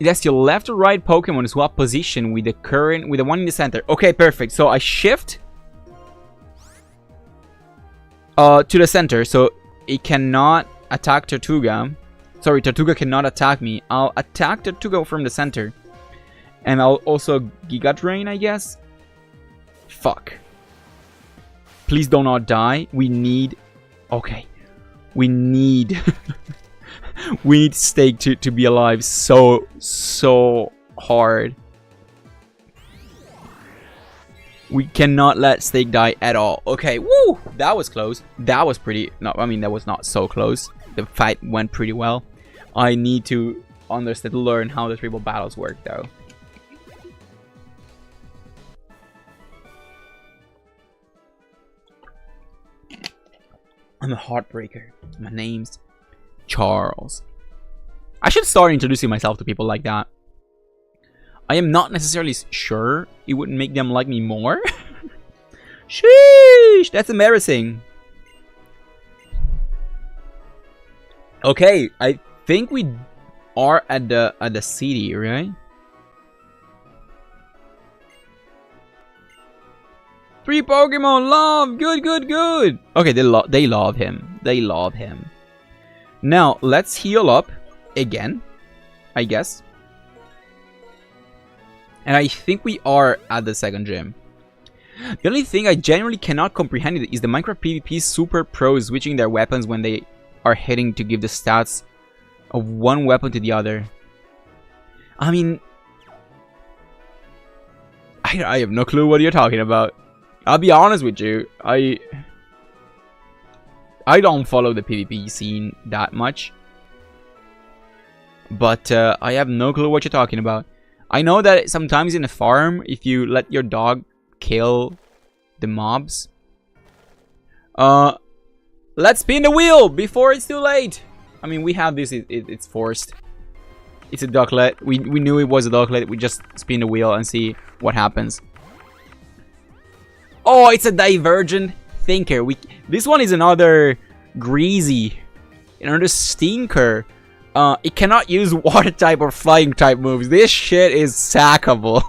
left or right Pokemon swap position with the one in the center. Okay, perfect. So I shift To the center, so it cannot attack Tortuga. Sorry, Tortuga cannot attack me. I'll attack Tortuga from the center. And I'll also Giga Drain, I guess. Fuck. Please do not die. We need... Okay. We need... we need Steak to be alive so hard. We cannot let Steak die at all. Okay, woo! That was close. That was pretty... No, I mean, that was not so close. The fight went pretty well. I need to understand, learn how the triple battles work, though. I'm a heartbreaker. My name's Charles. I should start introducing myself to people like that. I am not necessarily sure it would make them like me more. Sheesh, that's embarrassing. Okay, I think we are at the city, right? 3 Pokemon, love, good. Okay, they love him. They love him. Now let's heal up again, I guess. And I think we are at the second gym. The only thing I genuinely cannot comprehend is the Minecraft PvP super pros switching their weapons when they are hitting to give the stats of one weapon to the other. I mean, I have no clue what you're talking about. I'll be honest with you, I don't follow the PvP scene that much. But I have no clue what you're talking about. I know that sometimes in a farm, if you let your dog kill the mobs... let's spin the wheel before it's too late! I mean, we have this, it's forced. It's a ducklet. We knew it was a ducklet. We just spin the wheel and see what happens. Oh, it's a divergent thinker. This one is another greasy, another stinker. It cannot use water type or flying type moves. This shit is sackable.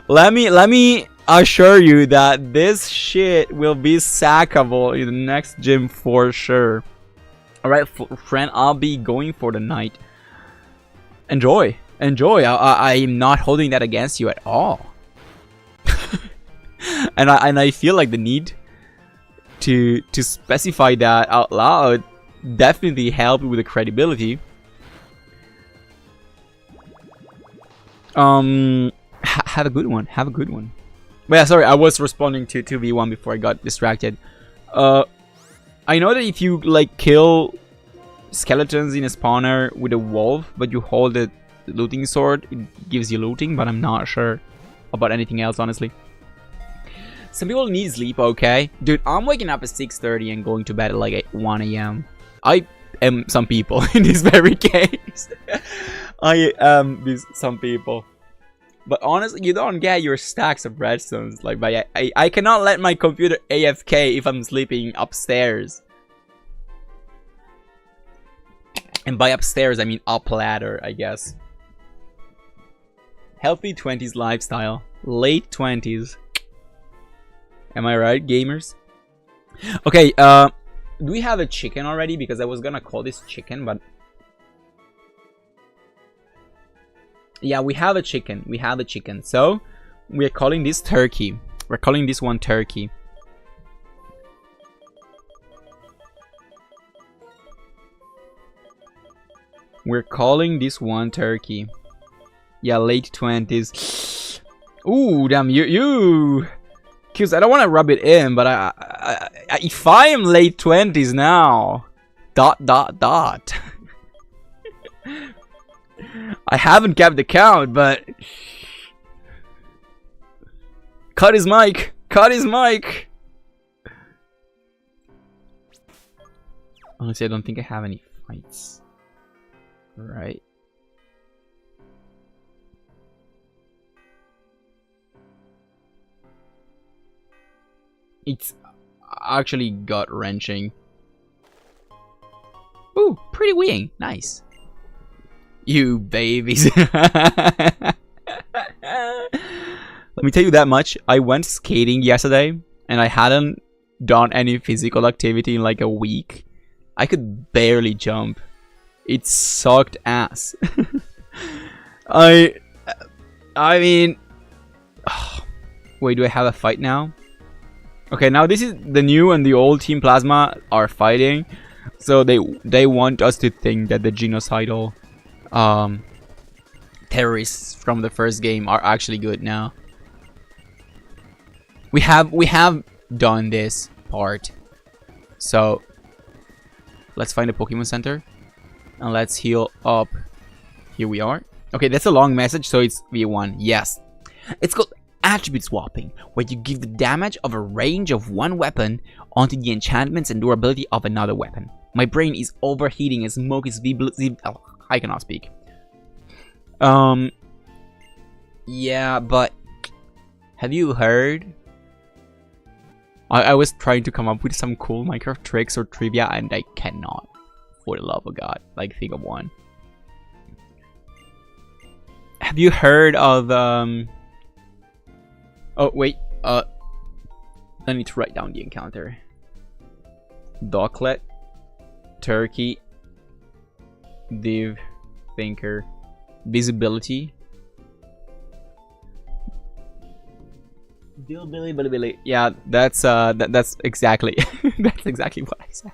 let me assure you that this shit will be sackable in the next gym for sure. Alright, friend, I'll be going for the night. Enjoy. I'm not holding that against you at all. and I feel like the need to specify that out loud definitely help with the credibility. Have a good one. But yeah, sorry, I was responding to 2v1 before I got distracted. I know that if you like kill skeletons in a spawner with a wolf, but you hold the looting sword, it gives you looting, but I'm not sure about anything else, honestly. Some people need sleep, okay? Dude, I'm waking up at 6:30 and going to bed at like 1 AM. I am some people in this very case. I am some people. But honestly, you don't get your stacks of redstones. Like, by I cannot let my computer AFK if I'm sleeping upstairs. And by upstairs, I mean up ladder, I guess. Healthy 20s lifestyle. Late 20s. Am I right, gamers? Okay, do we have a chicken already? Because I was gonna call this chicken, but... Yeah, we have a chicken. So, we're calling this turkey. We're calling this one turkey. We're calling this one turkey. Yeah, late 20s. Ooh, damn, you... Cause I don't want to rub it in, but if I am late 20s now... ... I haven't kept the count, but... Cut his mic! Honestly, I don't think I have any fights. Right. It's actually gut-wrenching. Ooh, pretty wing. Nice. You babies. Let me tell you that much. I went skating yesterday and I hadn't done any physical activity in like a week. I could barely jump. It sucked ass. I mean, wait, do I have a fight now? Okay, now this is the new and the old Team Plasma are fighting, so they want us to think that the genocidal terrorists from the first game are actually good now. We have done this part, so let's find a Pokemon Center and let's heal up. Here we are. Okay, that's a long message, so it's V1. Yes, it's called attribute swapping, where you give the damage of a range of one weapon onto the enchantments and durability of another weapon. My brain is overheating and smoke is I cannot speak. Yeah, but have you heard? I was trying to come up with some cool Minecraft tricks or trivia, and I cannot, for the love of God, like think of one. Have you heard of oh wait, I need to write down the encounter. Docklet, Turkey, Div, Thinker, Visibility. Billy. Yeah, that's exactly that's exactly what I said.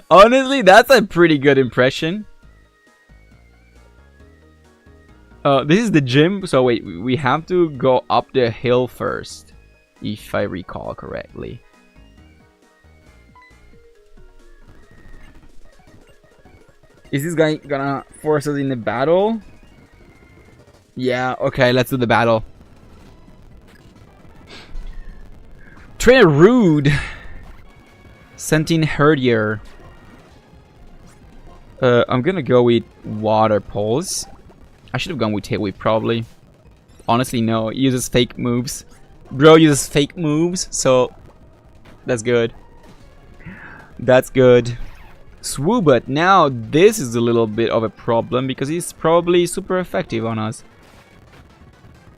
Honestly, that's a pretty good impression. This is the gym, so wait, we have to go up the hill first, if I recall correctly. Is this guy gonna force us in the battle? Yeah, okay, let's do the battle. Trainer Rude, Sentin Herdier. I'm gonna go with Water Pulse. I should have gone with Tailwhip probably. Honestly, no. He uses fake moves. Bro uses fake moves, so that's good. That's good. Swoobat, now this is a little bit of a problem because he's probably super effective on us.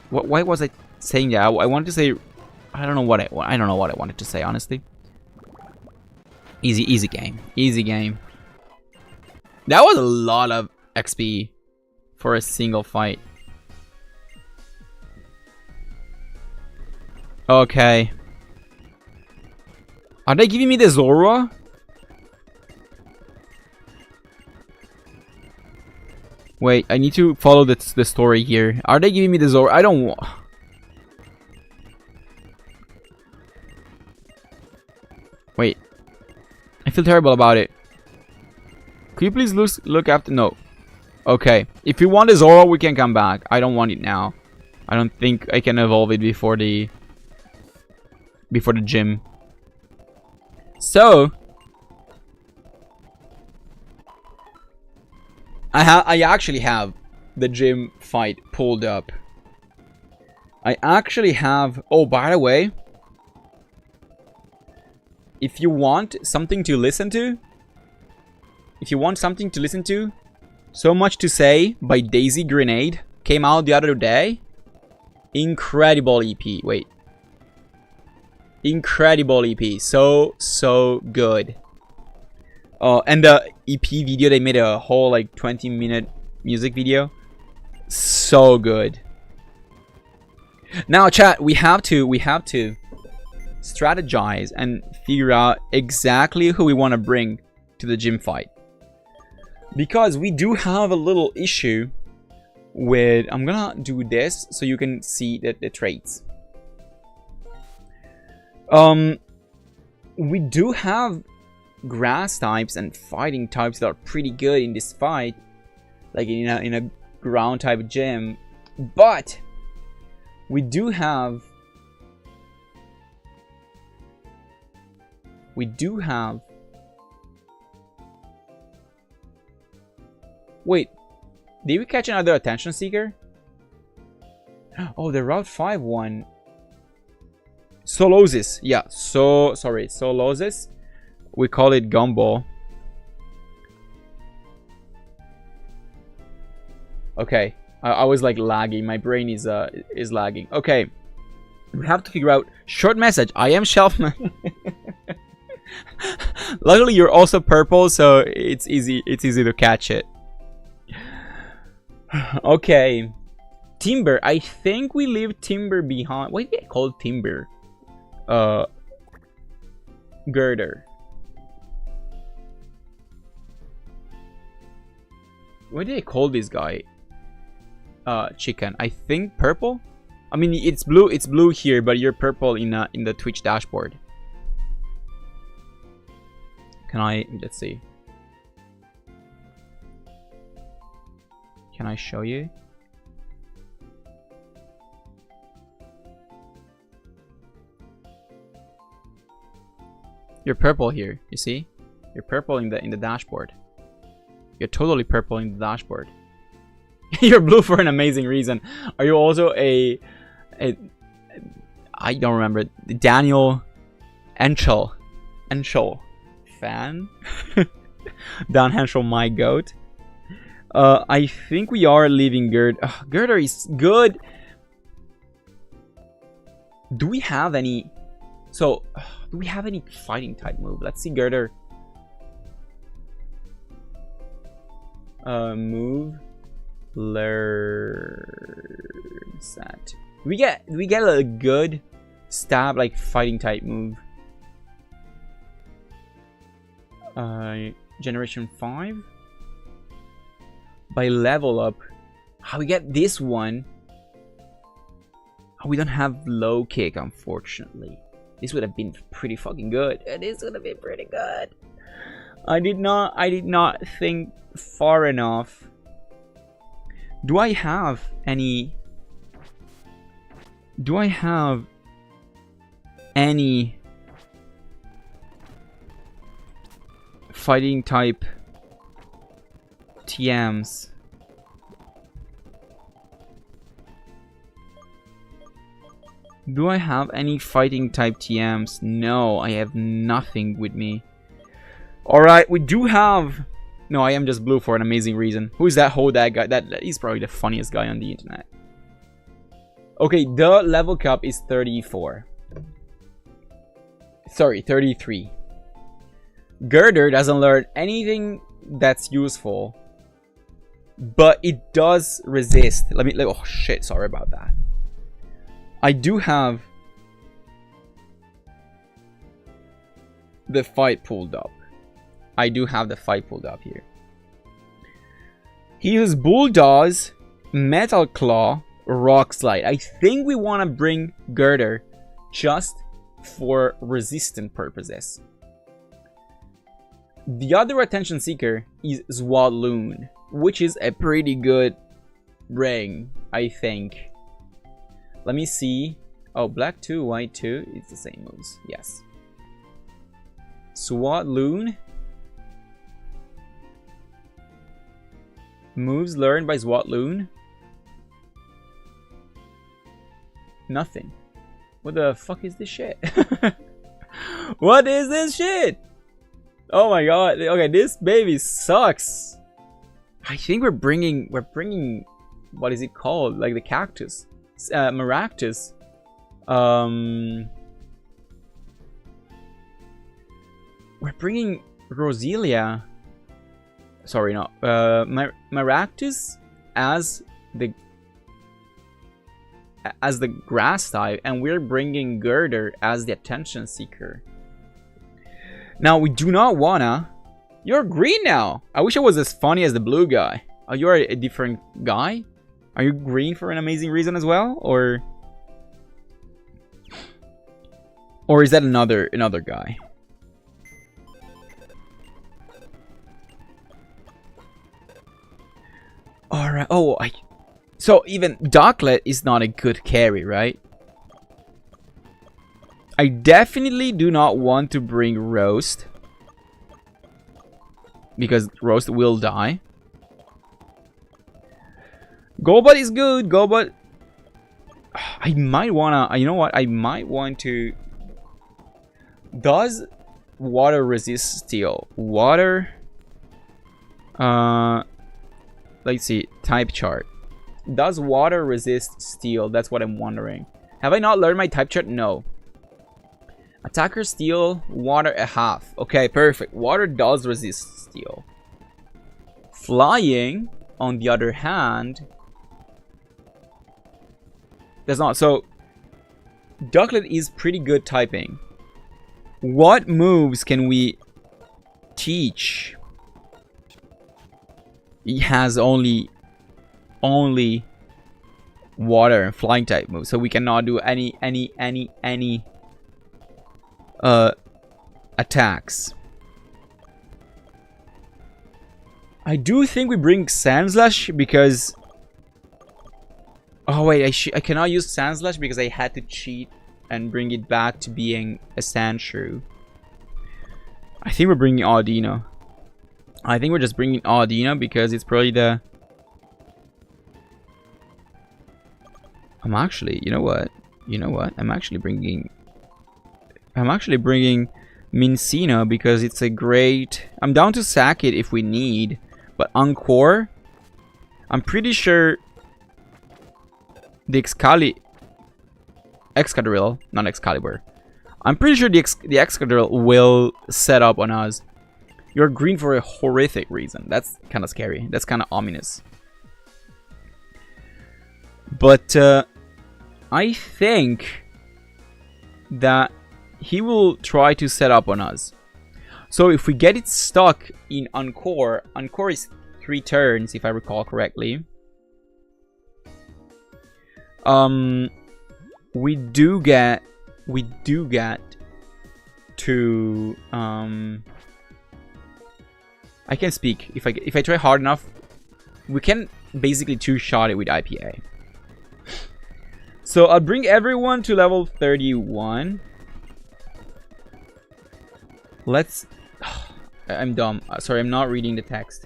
Why was I saying that? I wanted to say, I don't know what I wanted to say, honestly. Easy game. Easy game. That was a lot of XP for a single fight. Okay. Are they giving me the Zora? Wait, I need to follow the story here. Are they giving me the Zora? I don't want... Wait. I feel terrible about it. Could you please look after... No. Okay. If you want the Zora, we can come back. I don't want it now. I don't think I can evolve it before the gym. So... I actually have the gym fight pulled up. I actually have... Oh, by the way... If you want something to listen to... So Much to Say by Daisy Grenade came out the other day. Incredible EP. Wait. Incredible EP. So good. And the EP video, they made a whole like 20-minute music video. So good. Now chat, we have to strategize and figure out exactly who we want to bring to the gym fight. Because we do have a little issue with... I'm gonna do this so you can see the traits. We do have grass types and fighting types that are pretty good in this fight, like in a ground type gym, but we do have wait, did we catch another attention seeker? Oh, the Route 5 one. Solosis, yeah, sorry, Solosis. We call it Gumball. Okay, I was like lagging. My brain is lagging. Okay, we have to figure out short message. I am Shelfman. Luckily, you're also purple, so it's easy. It's easy to catch it. Okay, Timber. I think we leave Timber behind. Why did I call it Timber? Girder. What did I call this guy? Chicken. I think purple. I mean, it's blue. It's blue here, but you're purple in the Twitch dashboard. Can I? Let's see. Can I show you? You're purple here. You see? You're purple in the dashboard. You're totally purple in the dashboard. You're blue for an amazing reason. Are you also a I don't remember, Daniel Henschel fan? Dan Henschel, my goat. I think we are leaving Girder is good. Do we have any? So, do we have any fighting type move? Let's see Girder. Move. Learn set. We get a good stab like fighting type move. Generation 5. By level up. How we get this one? Oh, we don't have low kick, unfortunately. This would have been pretty fucking good. This would have been pretty good. I did not think far enough. Do I have any fighting type TMs? Do I have any fighting type TMs? No, I have nothing with me. Alright, we do have... No, I am just blue for an amazing reason. Who is that that guy? He's probably the funniest guy on the internet. Okay, the level cap is 34. Sorry, 33. Girder doesn't learn anything that's useful, but it does resist. Oh shit, sorry about that. I do have the fight pulled up. I do have the fight pulled up here. He uses Bulldoze, Metal Claw, Rock Slide. I think we want to bring Girder just for resistant purposes. The other attention seeker is Swaloon, which is a pretty good ring, I think. Let me see. Oh, black 2, white 2. It's the same moves. Yes. Swaloon. Moves learned by Swaloon. Nothing. What the fuck is this shit? What is this shit? Oh my god. Okay, this baby sucks. I think we're bringing what is it called? Like the cactus. Maractus. We're bringing Roselia. Sorry, no. Maractus as the grass type, and we're bringing Girder as the attention seeker. Now we do not wanna. You're green now. I wish I was as funny as the blue guy. Oh, you're a different guy. Are you green for an amazing reason as well, or is that another guy? Alright, oh, so even Darklet is not a good carry, right? I definitely do not want to bring Roast, because Roast will die. Golbat is good, Golbat. I might wanna, you know what, I might want to... Does water resist steel? Water... let's see, type chart. Does water resist steel? That's what I'm wondering. Have I not learned my type chart? No. Attacker steel, water a half. Okay, perfect. Water does resist steel. Flying, on the other hand, does not. So, Ducklet is pretty good typing. What moves can we teach? He has only water and flying type moves, so we cannot do any attacks. I do think we bring Sandslash because... Oh wait, I cannot use Sandslash because I had to cheat and bring it back to being a Sandshrew. I think we're bringing Audino. I think we're just bringing Audino because it's probably the... I'm actually, you know what? I'm actually bringing Mincino because it's a great... I'm down to sack it if we need, but Encore, I'm pretty sure the Excadrill, not Excalibur. I'm pretty sure the Excadrill will set up on us. You're green for a horrific reason. That's kind of scary. That's kind of ominous. But I think that he will try to set up on us. So if we get it stuck in Encore, Encore is 3 turns if I recall correctly. We do get to I can speak. If I try hard enough, we can basically 2-shot it with IPA. So I'll bring everyone to level 31. Let's... I'm dumb. Sorry, I'm not reading the text.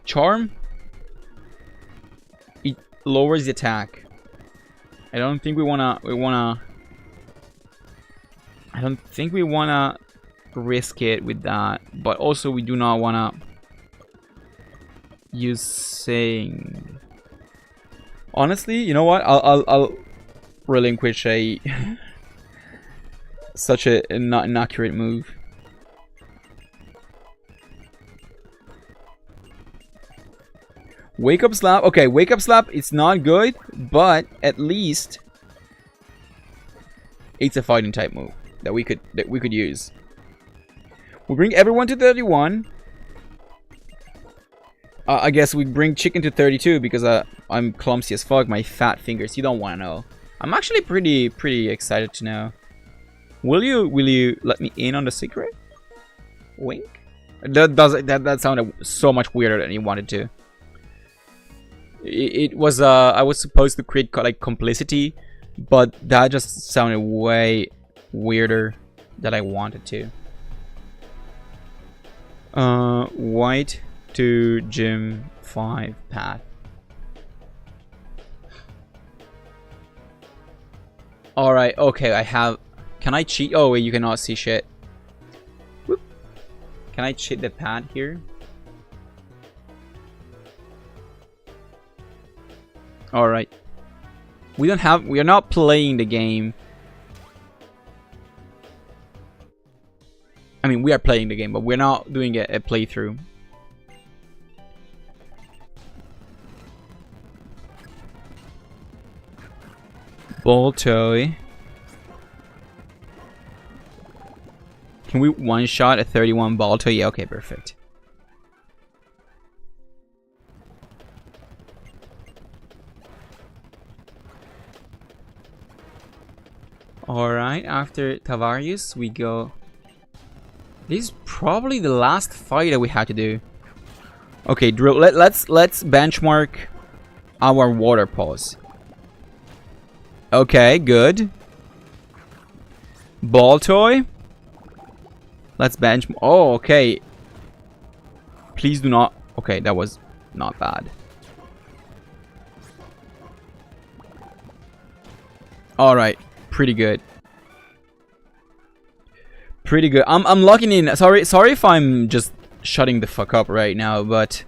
Charm? It lowers the attack. I don't think we wanna I don't think we wanna risk it with that, but also we do not wanna use Sing. Honestly, you know what? I'll relinquish a such a not inaccurate move. Wake up slap. Okay, wake up slap. It's not good, but at least it's a fighting type move that we could use. We'll bring everyone to 31. I guess we bring chicken to 32 because I'm clumsy as fuck. My fat fingers. You don't want to know. I'm actually pretty excited to know. Will you let me in on the secret? Wink. That sounded so much weirder than you wanted to. It was I was supposed to create like complicity, but that just sounded way weirder than I wanted to. White to gym 5 path. Alright, okay, I have... Can I cheat? Oh wait, you cannot see shit. Whoop. Can I cheat the pad here? Alright. We are not playing the game. I mean, we are playing the game, but we're not doing a playthrough. Ball toy. Can we one-shot a 31 ball toy? Yeah, okay, perfect. Alright, after Tavarius, we go... This is probably the last fight that we had to do. Okay, Drill, let's benchmark our water pause. Okay, good. Ball toy. Let's benchmark. Oh, okay. Please do not... Okay, that was not bad. Alright, pretty good. Pretty good. I'm locking in. Sorry if I'm just shutting the fuck up right now, but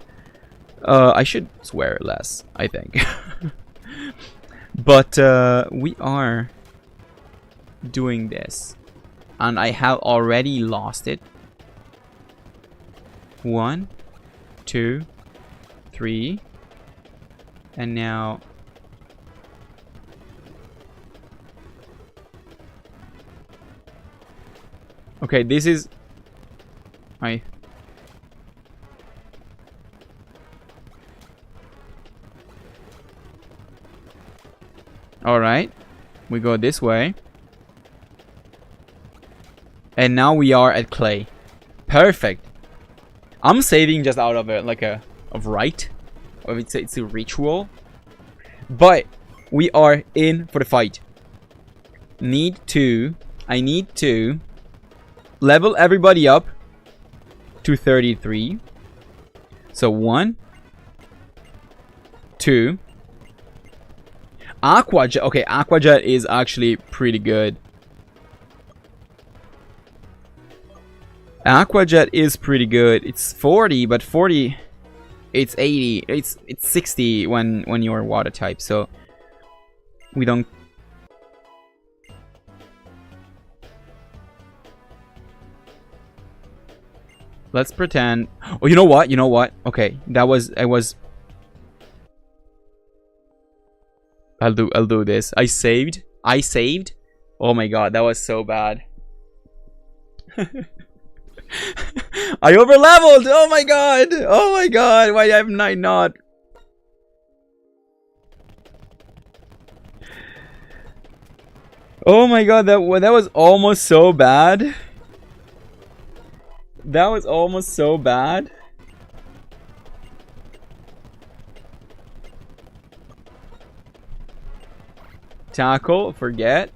I should swear less, I think. But we are doing this. And I have already lost it. 1, 2, 3. And now... Okay, this is... Alright. We go this way. And now we are at clay. Perfect. I'm saving just out of a right. Or it's a ritual. But we are in for the fight. I need to level everybody up to 33. So 1, 2. Aquajet. Okay, Aquajet is actually pretty good. Aquajet is pretty good. It's 40, but 40, it's 80. It's 60 when you're water type. So we don't. Let's pretend. Oh, you know what? You know what? Okay, I was. I'll do this. I saved. Oh my god, that was so bad. I overleveled. Oh my god. Oh my god. Why am I not? Oh my god, that was almost so bad. That was almost so bad. Tackle, forget.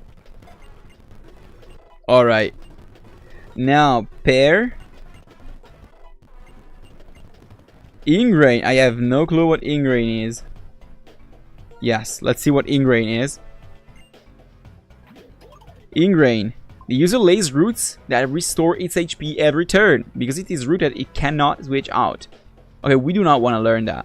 Alright. Now, pair. Ingrain. I have no clue what ingrain is. Yes, let's see what ingrain is. Ingrain. The user lays roots that restore its HP every turn. Because it is rooted, it cannot switch out. Okay, we do not want to learn that.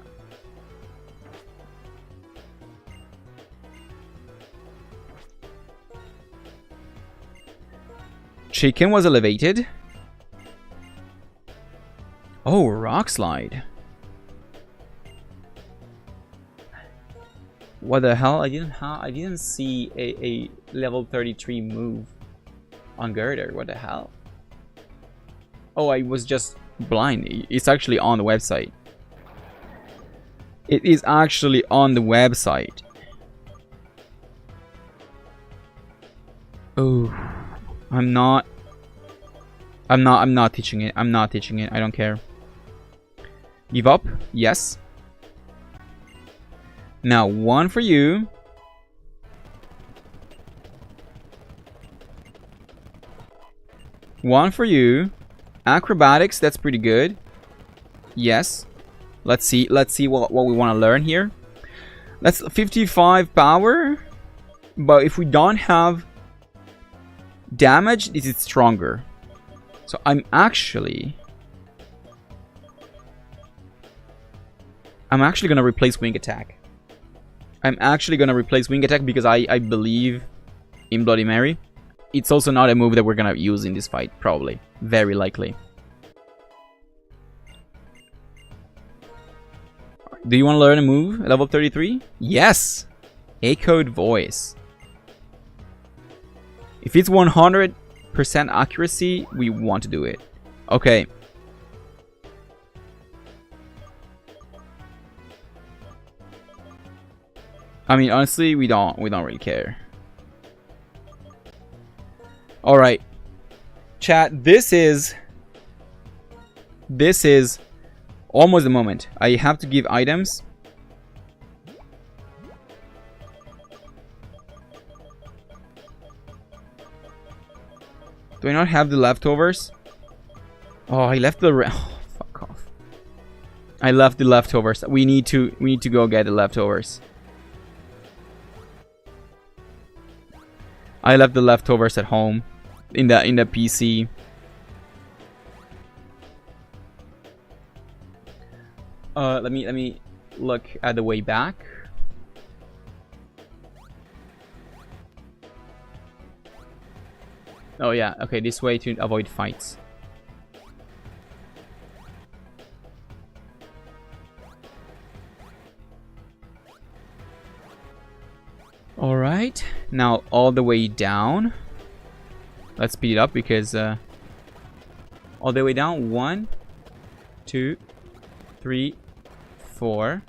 Chicken was elevated. Oh, rock slide. What the hell? I didn't see a level 33 move on Girder. What the hell? Oh, I was just blind. It's actually on the website. It is actually on the website. Oh. I'm not teaching it. I'm not teaching it. I don't care. Give up? Yes. Now, 1 for you. One for you. Acrobatics, that's pretty good. Yes. Let's see what we want to learn here. That's 55 power. But if we don't have damage, this is stronger. So I'm actually gonna replace wing attack. Because I believe in Bloody Mary. It's also not a move that we're gonna use in this fight, probably. Very likely. Do you want to learn a move? Level 33? Yes! Echoed Voice. If it's 100% accuracy, we want to do it. Okay. I mean, honestly, we don't really care. All right, chat. This is almost the moment. I have to give items. Do I not have the leftovers? Oh, I left the oh, fuck off. I left the leftovers. We need to go get the leftovers. I left the leftovers at home in the PC. Let me look at the way back. Oh yeah, okay, this way to avoid fights. Alright, now all the way down. Let's speed it up because all the way down. 1, 2, 3, 4.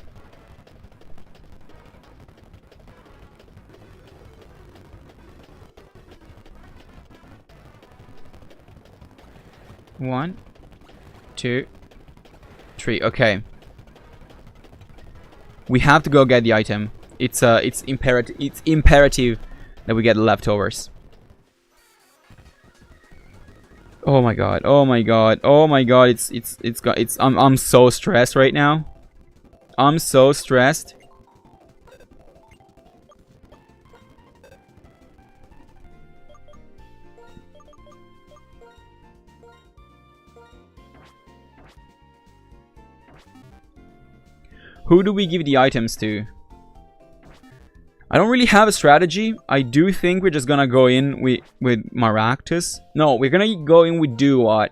One, 2, 3. Okay. We have to go get the item. It's imperative. It's imperative that we get the leftovers. Oh my god! Oh my god! Oh my god! I'm so stressed right now. I'm so stressed. Who do we give the items to? I don't really have a strategy. I do think we're just gonna go in with Maractus. No, we're gonna go in with Duat.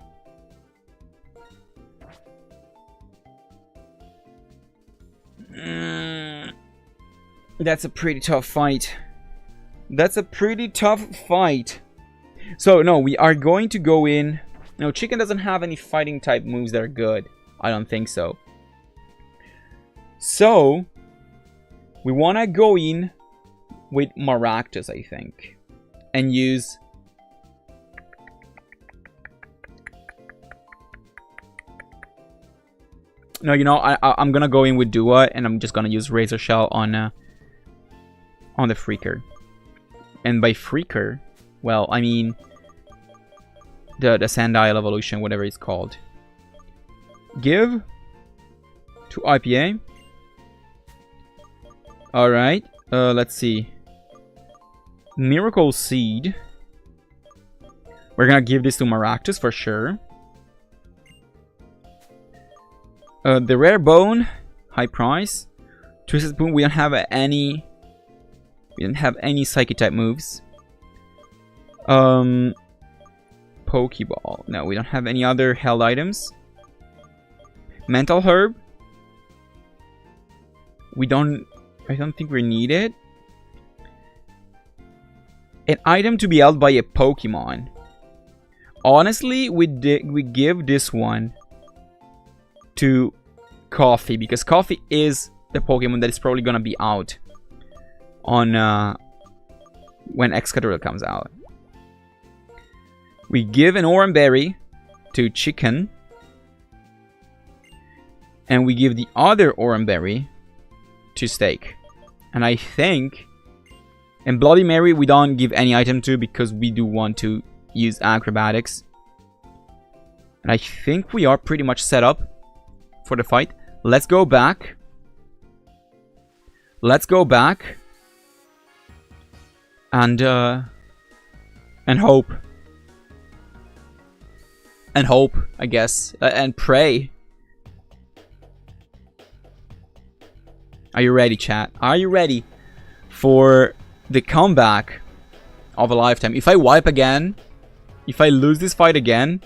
That's a pretty tough fight. That's a pretty tough fight. So, no, we are going to go in... No, Chicken doesn't have any fighting type moves that are good. I don't think so. So, we want to go in with Maractus, I think. And use... No, you know, I'm going to go in with Dua, and I'm just going to use Razor Shell on the Freaker. And by Freaker, well, I mean... The Sandile Evolution, whatever it's called. Give to IPA. Alright, let's see. Miracle Seed. We're gonna give this to Maractus for sure. The Rare Bone, high price. Twisted Spoon, we don't have any... We don't have any Psychic type moves. Pokeball. No, we don't have any other held items. Mental Herb. We don't... I don't think we need it. An item to be held by a Pokemon. Honestly, we give this one to Coffee, because Coffee is the Pokemon that is probably gonna be out on when Excadrill comes out. We give an Oran Berry to Chicken, and we give the other Oran Berry to Steak. And I think... And Bloody Mary we don't give any item to because we do want to use Acrobatics. And I think we are pretty much set up for the fight. Let's go back. Let's go back. And hope. And hope, I guess. And pray. Are you ready, chat? Are you ready for the comeback of a lifetime? If I wipe again, if I lose this fight again,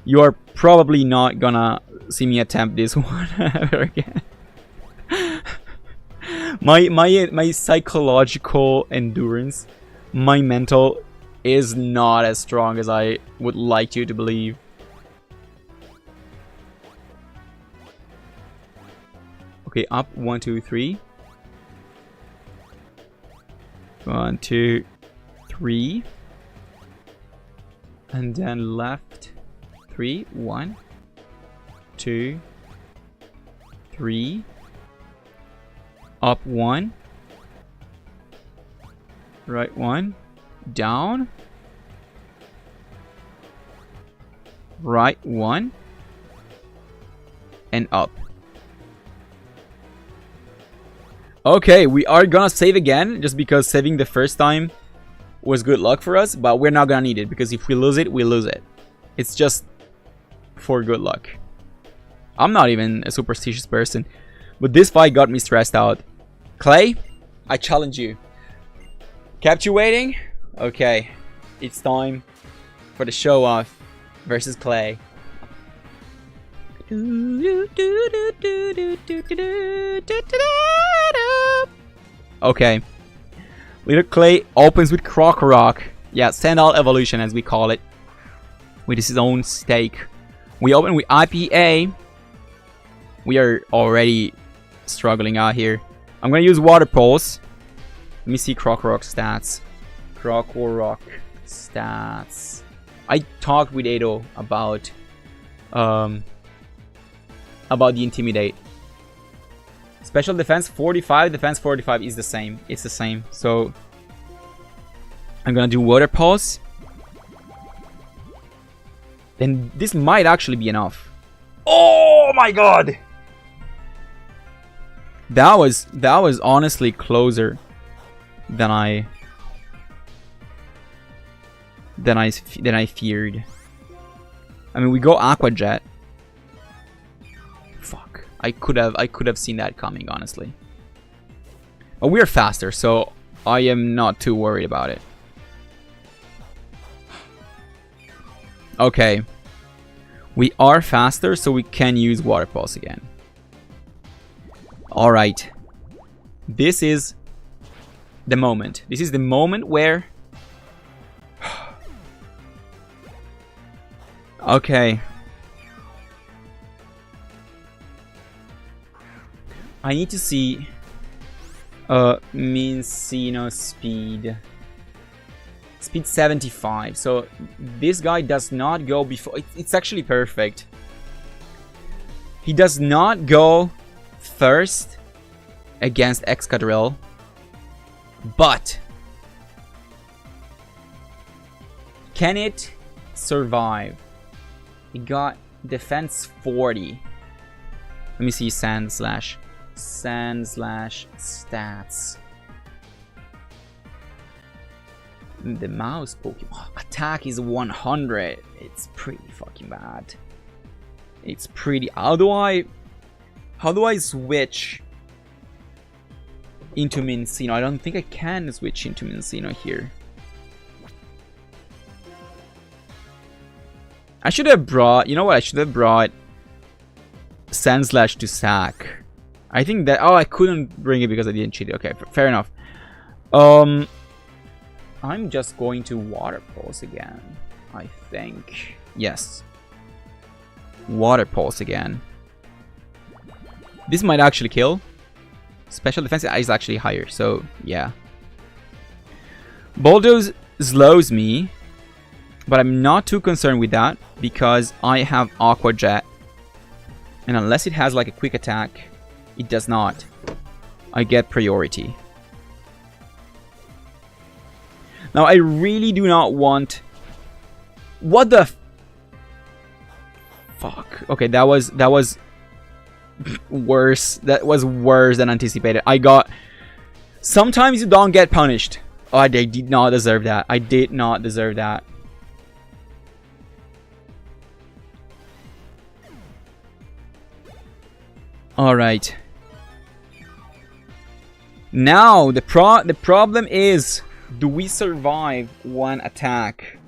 you are probably not gonna see me attempt this one ever again. my psychological endurance, my mental is not as strong as I would like you to believe. Okay, up 1, 2, 3. 1, 2, 3. And then left 3. 1, 2, 3. Up 1. Right 1. Down. Right 1. And up. Okay, we are gonna save again, just because saving the first time was good luck for us, but we're not gonna need it, because if we lose it, we lose it. It's just for good luck. I'm not even a superstitious person, but this fight got me stressed out. Clay, I challenge you. Kept you waiting? Okay, it's time for the show off versus Clay. Okay. Little Clay opens with Krokorok. Yeah, Sandal Evolution as we call it. With his own stake. We open with IPA. We are already struggling out here. I'm gonna use Water Pulse. Let me see Krokorok stats. Krokorok stats. I talked with Ado about the Intimidate. Special defense 45, defense 45 is the same. It's the same. So I'm gonna do Water Pulse. Then this might actually be enough. Oh my god! That was honestly closer than I feared. I mean, we go Aqua Jet. Fuck. I could have seen that coming, honestly. But we're faster, so I am not too worried about it. Okay. We are faster, so we can use Water Pulse again. Alright. This is the moment. This is the moment where... Okay. I need to see... Mincino speed. Speed 75. So this guy does not go before... It's actually perfect. He does not go first against Excadrill. But can it survive? It got defense 40. Let me see Sand Slash stats. The mouse Pokemon attack is 100. It's pretty fucking bad. It's pretty. How do I switch into Mincino? I don't think I can switch into Mincino here. I should have brought, you know what, I should have brought Sandslash to sack. I think that, oh, I couldn't bring it because I didn't cheat it. Okay, fair enough. I'm just going to Water Pulse again, I think. Yes. Water Pulse again. This might actually kill. Special defense is actually higher, so yeah. Bulldoze slows me, but I'm not too concerned with that because I have Aqua Jet. And unless it has like a quick attack, it does not. I get priority. Now I really do not want... What the... Fuck. Okay, that was worse. That was worse than anticipated. I got... Sometimes you don't get punished. Oh, I did not deserve that. I did not deserve that. Alright. Now, the problem is... Do we survive one attack?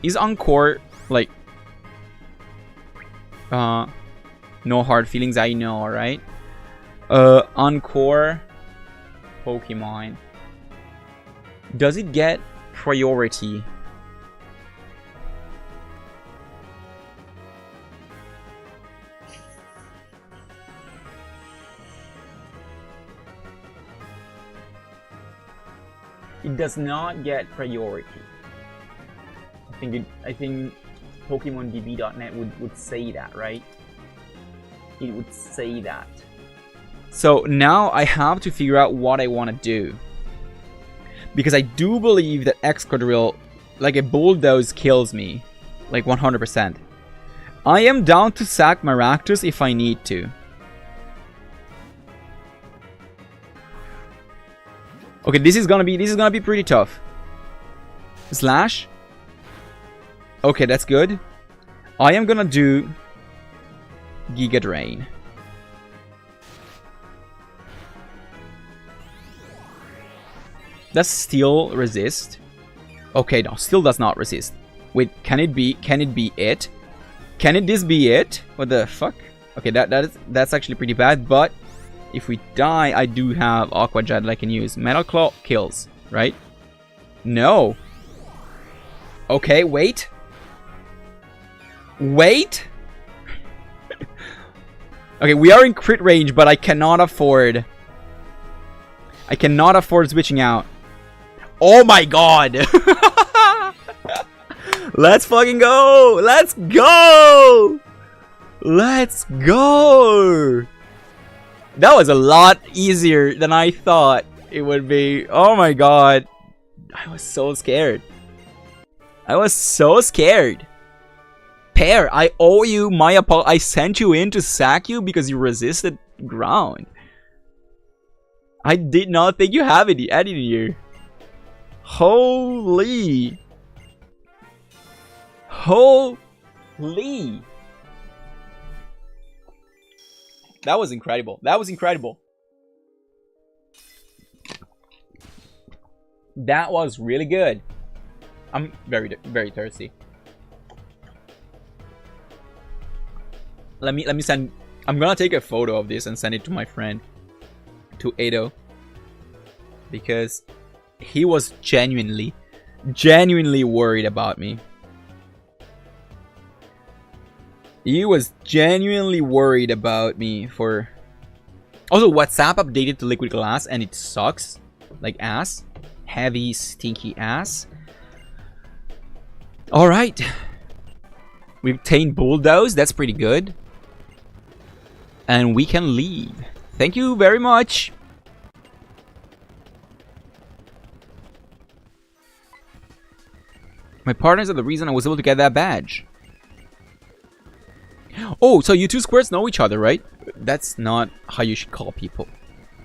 Is Encore like no hard feelings, I know, right? Encore Pokemon. Does it get priority? It does not get priority. I think PokemonDB.net would say that, right? It would say that. So now I have to figure out what I want to do. Because I do believe that Excadrill, like a Bulldoze, kills me. Like 100%. I am down to sack Maractus if I need to. Okay, this is gonna be pretty tough. Slash. Okay, that's good. I am gonna do Giga Drain. Does Steel resist? Okay, no, still does not resist. Wait, can it be it? Can this be it? What the fuck? Okay, that's actually pretty bad, but if we die, I do have Aqua Jet that I can use. Metal Claw kills, right? No. Okay, wait. Wait. Okay, we are in crit range, but I cannot afford switching out. Oh my god. Let's fucking go. Let's go. Let's go. That was a lot easier than I thought it would be. Oh my god. I was so scared. I was so scared. Pear, I owe you my apology. I sent you in to sack you because you resisted ground. I did not think you have it added here. Holy. Holy. That was incredible. That was incredible. That was really good. I'm very thirsty. Let me send. I'm gonna take a photo of this and send it to my friend, to Edo, because he was genuinely worried about me. He was genuinely worried about me for. Also, WhatsApp updated to liquid glass and it sucks like ass. Heavy, stinky ass. Alright. We obtained Bulldoze. That's pretty good. And we can leave. Thank you very much. My partners are the reason I was able to get that badge. Oh, so you two squares know each other, right? That's not how you should call people.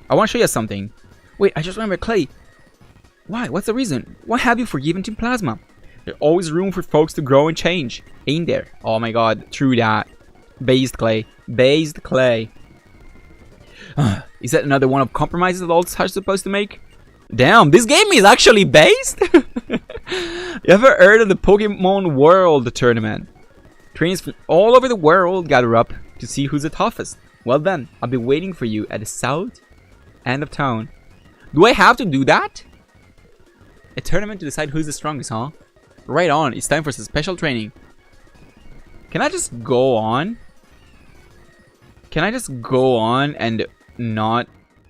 I want to show you something. Wait, I just remember Clay. Why? What's the reason? Why have you forgiven Team Plasma? There's always room for folks to grow and change. Ain't there? Oh my god, true that. Based Clay. Based Clay. Is that another one of compromises that all are supposed to make? Damn, this game is actually based? You ever heard of the Pokemon World Tournament? Trainers from all over the world gather up to see who's the toughest. Well then, I'll be waiting for you at the south end of town. Do I have to do that? A tournament to decide who's the strongest, huh? Right on, it's time for some special training. Can I just go on? Can I just go on and not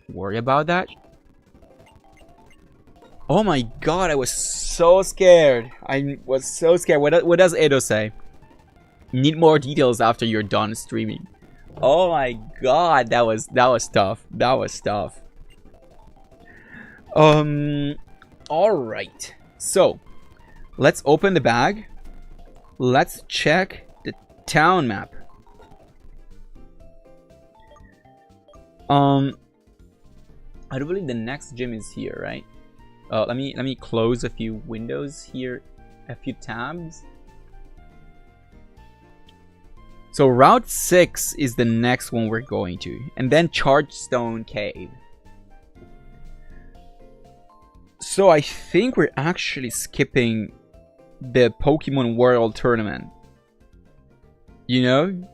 worry about that? Oh my god, I was so scared. I was so scared. What does Edo say? Need more details after you're done streaming. Oh my god, that was tough. That was tough. Alright. So, let's open the bag. Let's check the town map. I do believe the next gym is here, right? Let me close a few windows here, a few tabs. So Route 6 is the next one we're going to, and then Chargestone Cave. So I think we're actually skipping the Pokemon World Tournament. You know?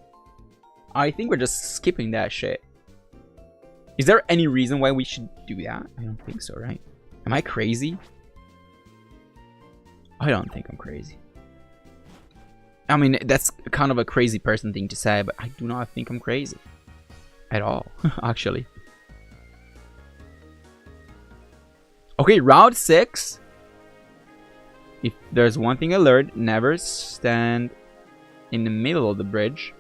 I think we're just skipping that shit. Is there any reason why we should do that? I don't think so, right? Am I crazy? I don't think I'm crazy. I mean, that's kind of a crazy person thing to say, but I do not think I'm crazy. At all, actually. Okay, Route 6. If there's one thing I learned, never stand in the middle of the bridge.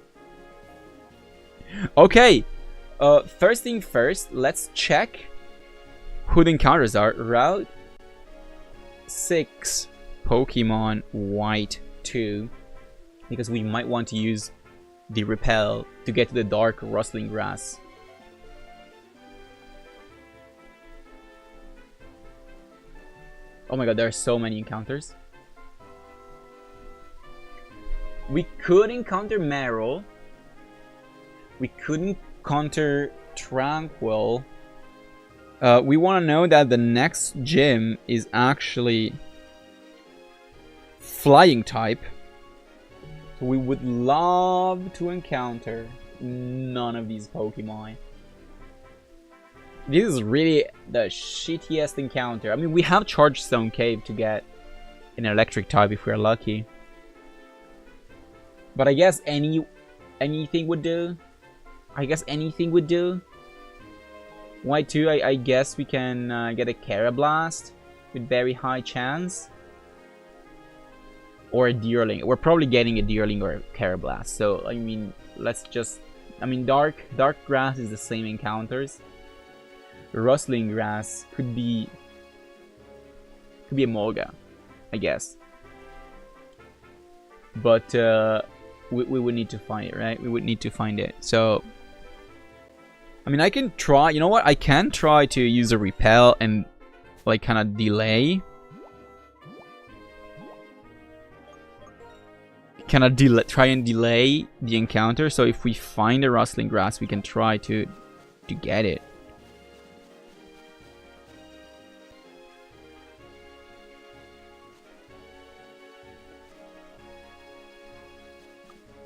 Okay, first thing first, let's check who the encounters are. Route 6, Pokemon White 2. Because we might want to use the repel to get to the dark rustling grass. Oh my god, there are so many encounters. We could encounter Meryl. We couldn't encounter Tranquil. We want to know that the next gym is actually flying type. So we would love to encounter none of these Pokemon. This is really the shittiest encounter. I mean, we have Charged Stone Cave to get an electric type if we're lucky. But I guess anything would do. I guess anything would do. Why too? I guess we can get a Carablast with very high chance. Or a Deerling. We're probably getting a Deerling or a Carablast. So, I mean, let's just... I mean, Dark Grass is the same encounters. Rustling Grass could be a Molga, I guess. But we would need to find it, right? We would need to find it. So, I mean, I can try. You know what? I can try to use a Repel and like kind of delay. Try and delay the encounter. So if we find a Rustling Grass, we can try to get it.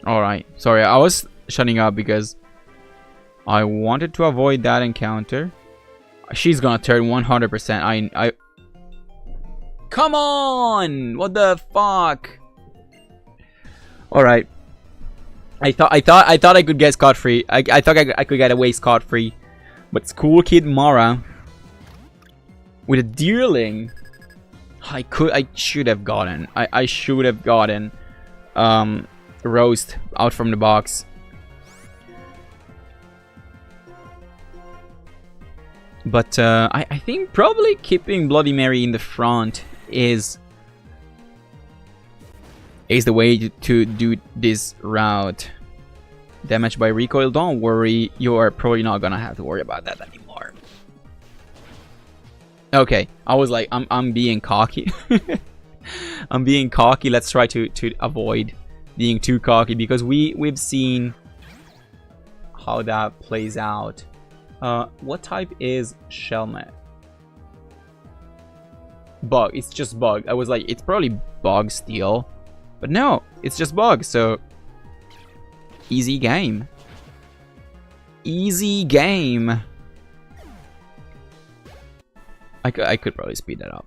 Alright, sorry, I was shutting up because I wanted to avoid that encounter. She's gonna turn 100%. I Come on! What the fuck? Alright. I thought I could get scot-free. I thought I could get away scot-free. But School Kid Mara with a Deerling, I should have gotten. I should have gotten Roast out from the box. But I think probably keeping Bloody Mary in the front is the way to do this route. Damage by recoil, don't worry, you are probably not gonna have to worry about that anymore. Okay, I was like, I'm being cocky. I'm being cocky. Let's try to avoid being too cocky because we've seen how that plays out. What type is Shelmet? Bug. It's just bug. I was like, it's probably Bug Steel, but no, it's just bug. So easy game. Easy game. I could probably speed that up.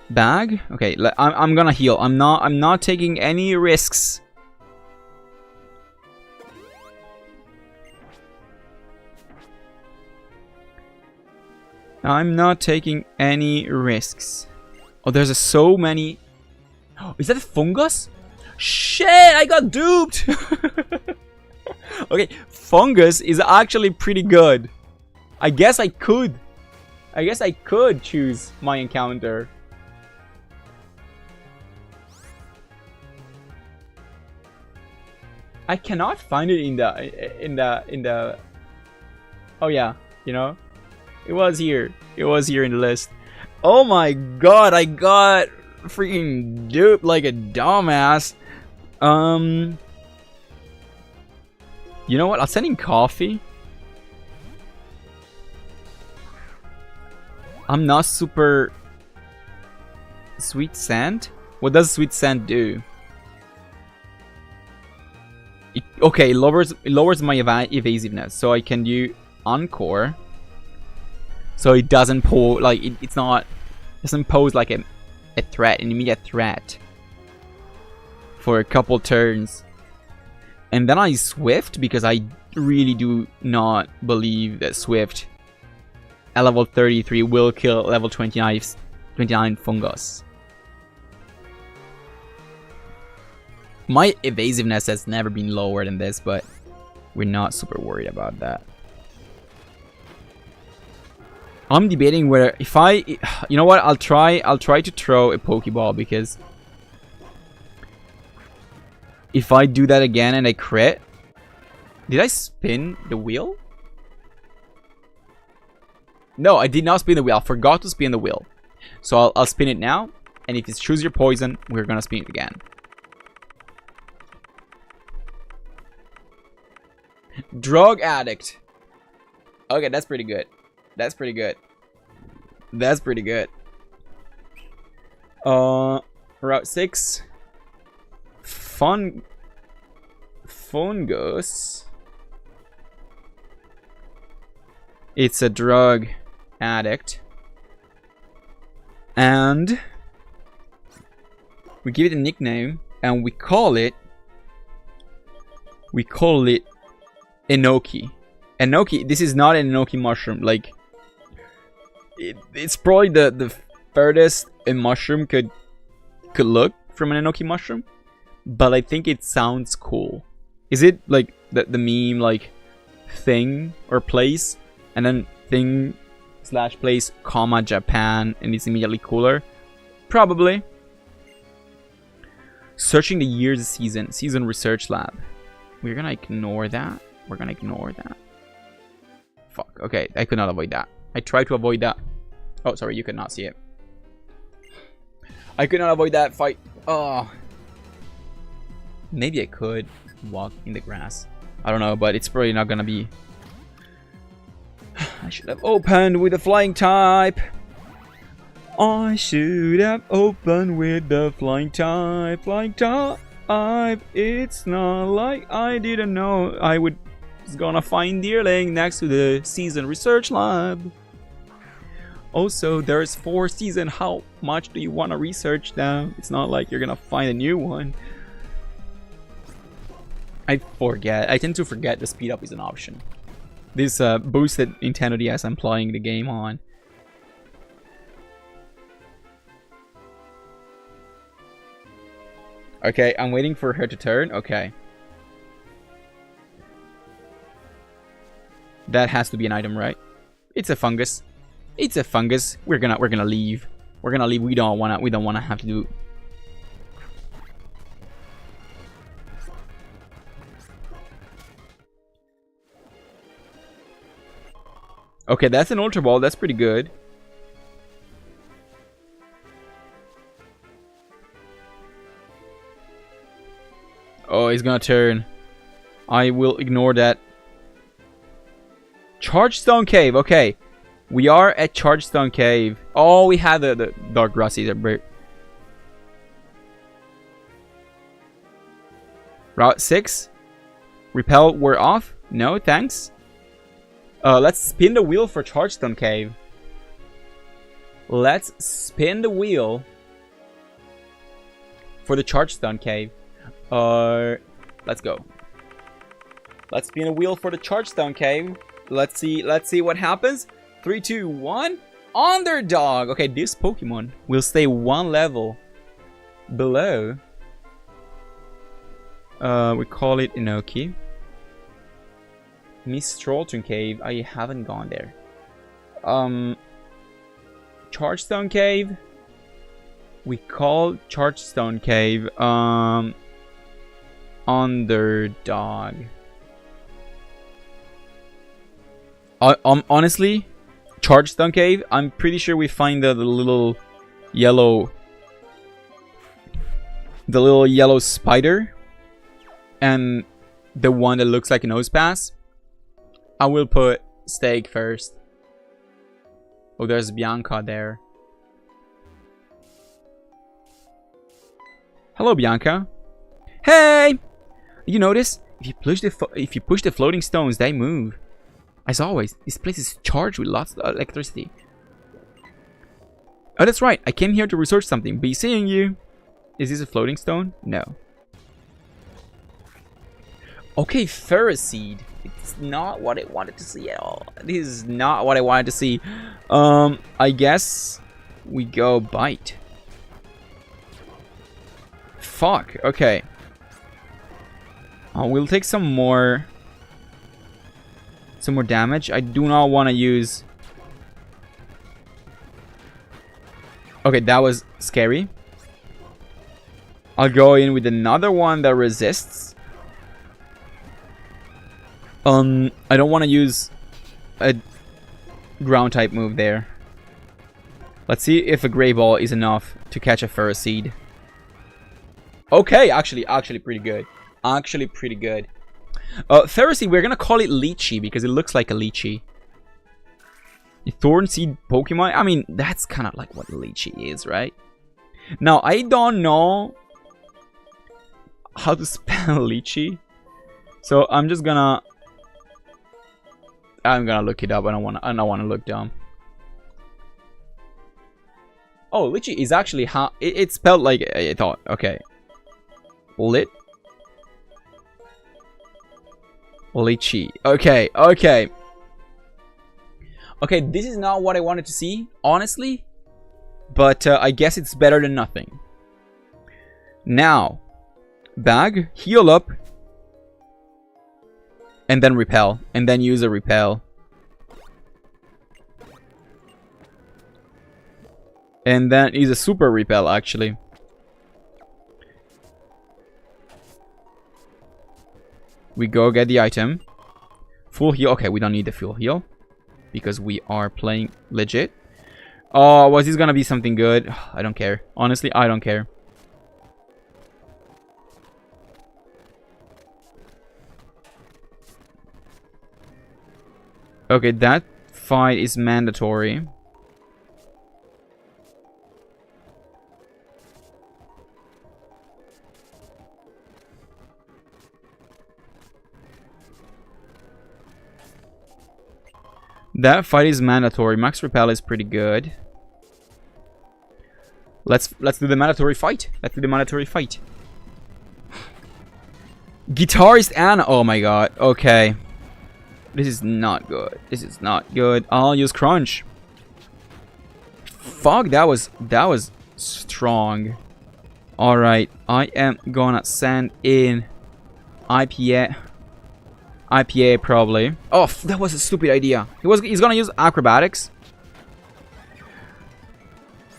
Bag. Okay, I'm gonna heal. I'm not taking any risks. I'm not taking any risks. Oh, there's so many. Is that a fungus? Shit, I got duped. Okay, fungus is actually pretty good. I guess I could choose my encounter. I cannot find it in the. Oh yeah, you know, it was here. It was here in the list. Oh my god, I got freaking duped like a dumbass. You know what? I'll send in coffee. I'm not super sweet scent. What does sweet scent do? Okay, it lowers my evasiveness, so I can do Encore. So it doesn't pose like doesn't pose like a threat, an immediate threat for a couple turns. And then I Swift because I really do not believe that Swift at level 33 will kill level 29 fungus. My evasiveness has never been lower than this, but we're not super worried about that. I'm debating whether you know what, I'll try to throw a Pokeball, because if I do that again and I crit, did I spin the wheel? No, I did not spin the wheel. I forgot to spin the wheel. So I'll spin it now, and if it's choose your poison, we're gonna spin it again. Drug addict. Okay, that's pretty good. That's pretty good. That's pretty good. Route 6. Fungus. It's a drug addict. And we give it a nickname and we call it Enoki. Enoki, this is not an Enoki mushroom. Like it's probably the furthest a mushroom could look from an Enoki mushroom, but I think it sounds cool. Is it like the meme like thing or place and then thing / place comma Japan and it's immediately cooler? Probably. Searching the year's season research lab. We're gonna ignore that. Fuck. Okay, I could not avoid that. I tried to avoid that. Oh, sorry, you could not see it. I could not avoid that fight. Oh. Maybe I could walk in the grass. I don't know, but it's probably not gonna be... I should have opened with the flying type. I should have opened with the flying type. It's not like I didn't know I was gonna find Deerling next to the season research lab. Also, there's 4 seasons. How much do you want to research them? It's not like you're gonna find a new one. I tend to forget the speed up is an option. This boosted Nintendo DS I'm playing the game on. Okay, I'm waiting for her to turn. Okay. That has to be an item, right? It's a fungus. It's a fungus. We're gonna leave. We're gonna leave. We don't wanna have to do. Okay, that's an Ultra Ball. That's pretty good. Oh, he's gonna turn. I will ignore that. Chargestone Cave. Okay. We are at Chargestone Cave. Oh, we have the dark grassy there. Route 6. Repel, we're off. No, thanks. Let's spin the wheel for Chargestone Cave. Let's spin the wheel for the Chargestone Cave. Let's go. Let's spin a wheel for the Chargestone Cave. Let's see what happens. 3, 2, 1. Underdog. Okay, this Pokemon will stay 1 level below. We call it Enoki. Miss Trollton Cave. I haven't gone there. Chargestone Cave. We call Chargestone Cave Underdog. Honestly, Chargestone Cave, I'm pretty sure we find the little yellow spider and the one that looks like a nose pass. I will put Steak first. Oh, there's Bianca there. Hello, Bianca. Hey! You notice? If you push the floating stones, they move. As always, this place is charged with lots of electricity. Oh, that's right. I came here to research something. Be seeing you. Is this a floating stone? No. Okay, Ferroseed. It's not what I wanted to see at all. This is not what I wanted to see. I guess we go Bite. Fuck. Okay. We'll take some more damage. I do not want to use... Okay, that was scary. I'll go in with another one that resists. I don't want to use a ground type move there. Let's see if a Gray Ball is enough to catch a Ferroseed. Okay, actually pretty good. Actually pretty good. Ferroseed, we're gonna call it Lychee because it looks like a Lychee. A Thorn Seed Pokemon? I mean, that's kind of like what Lychee is, right? Now, I don't know how to spell lychee. So I'm just gonna... I'm gonna look it up. I don't wanna look dumb. Oh, lychee is actually how... It's spelled like I thought. Okay. Lychee. Okay, okay. Okay, this is not what I wanted to see, honestly. But I guess it's better than nothing. Now, bag, heal up, and then repel. And then use a repel. And then use a super repel, actually. We go get the item. Full heal. Okay, we don't need the full heal. Because we are playing legit. Oh, was this gonna be something good? I don't care. Honestly, I don't care. Okay, that fight is mandatory. That fight is mandatory. Max repel is pretty good. Let's do the mandatory fight. Let's do the mandatory fight. Guitarist Anna. Oh my god. Okay. This is not good. This is not good. I'll use crunch. Fuck, that was strong. All right, I am gonna send in IPA. IPA probably. Oh, that was a stupid idea. He's gonna use acrobatics.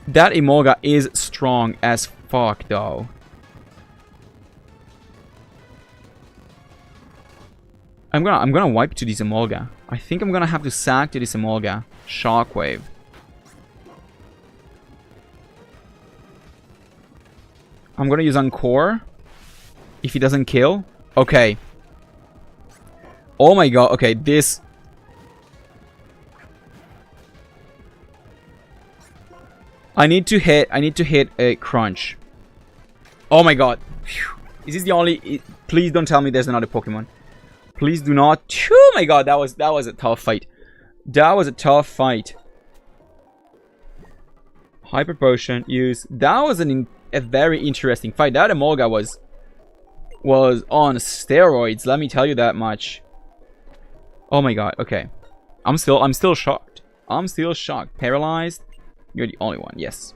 That Emolga is strong as fuck though. I'm gonna wipe to this Emolga. I think I'm gonna have to sack to this Emolga. Shockwave. I'm gonna use Encore. If he doesn't kill. Okay. Oh my god, okay, this... I need to hit a crunch. Oh my god. Phew. Is this the only... Please don't tell me there's another Pokemon. Please do not... Oh my god, that was a tough fight. That was a tough fight. Hyper Potion use. That was a very interesting fight. That Emolga was on steroids, let me tell you that much. Oh my god, okay. I'm still shocked. I'm still shocked. Paralyzed? You're the only one, yes.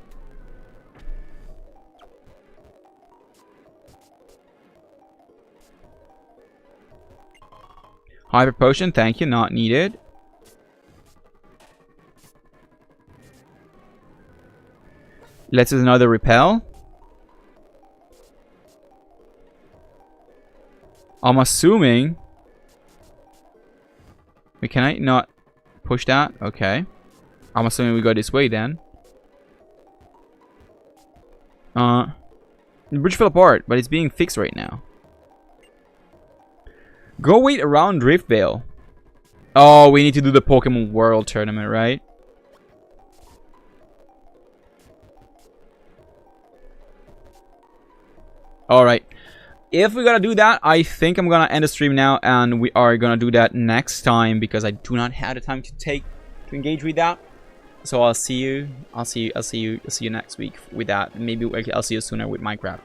Hyper Potion, thank you, not needed. Let's use another Repel. I'm assuming... Wait, can I not push that? Okay. I'm assuming we go this way then. The bridge fell apart, but it's being fixed right now. Go wait around Driftvale. Oh, we need to do the Pokemon World Tournament, right? Alright. If we're gonna do that, I think I'm gonna end the stream now, and we are gonna do that next time because I do not have the time to engage with that. So I'll see you next week with that. Maybe I'll see you sooner with Minecraft.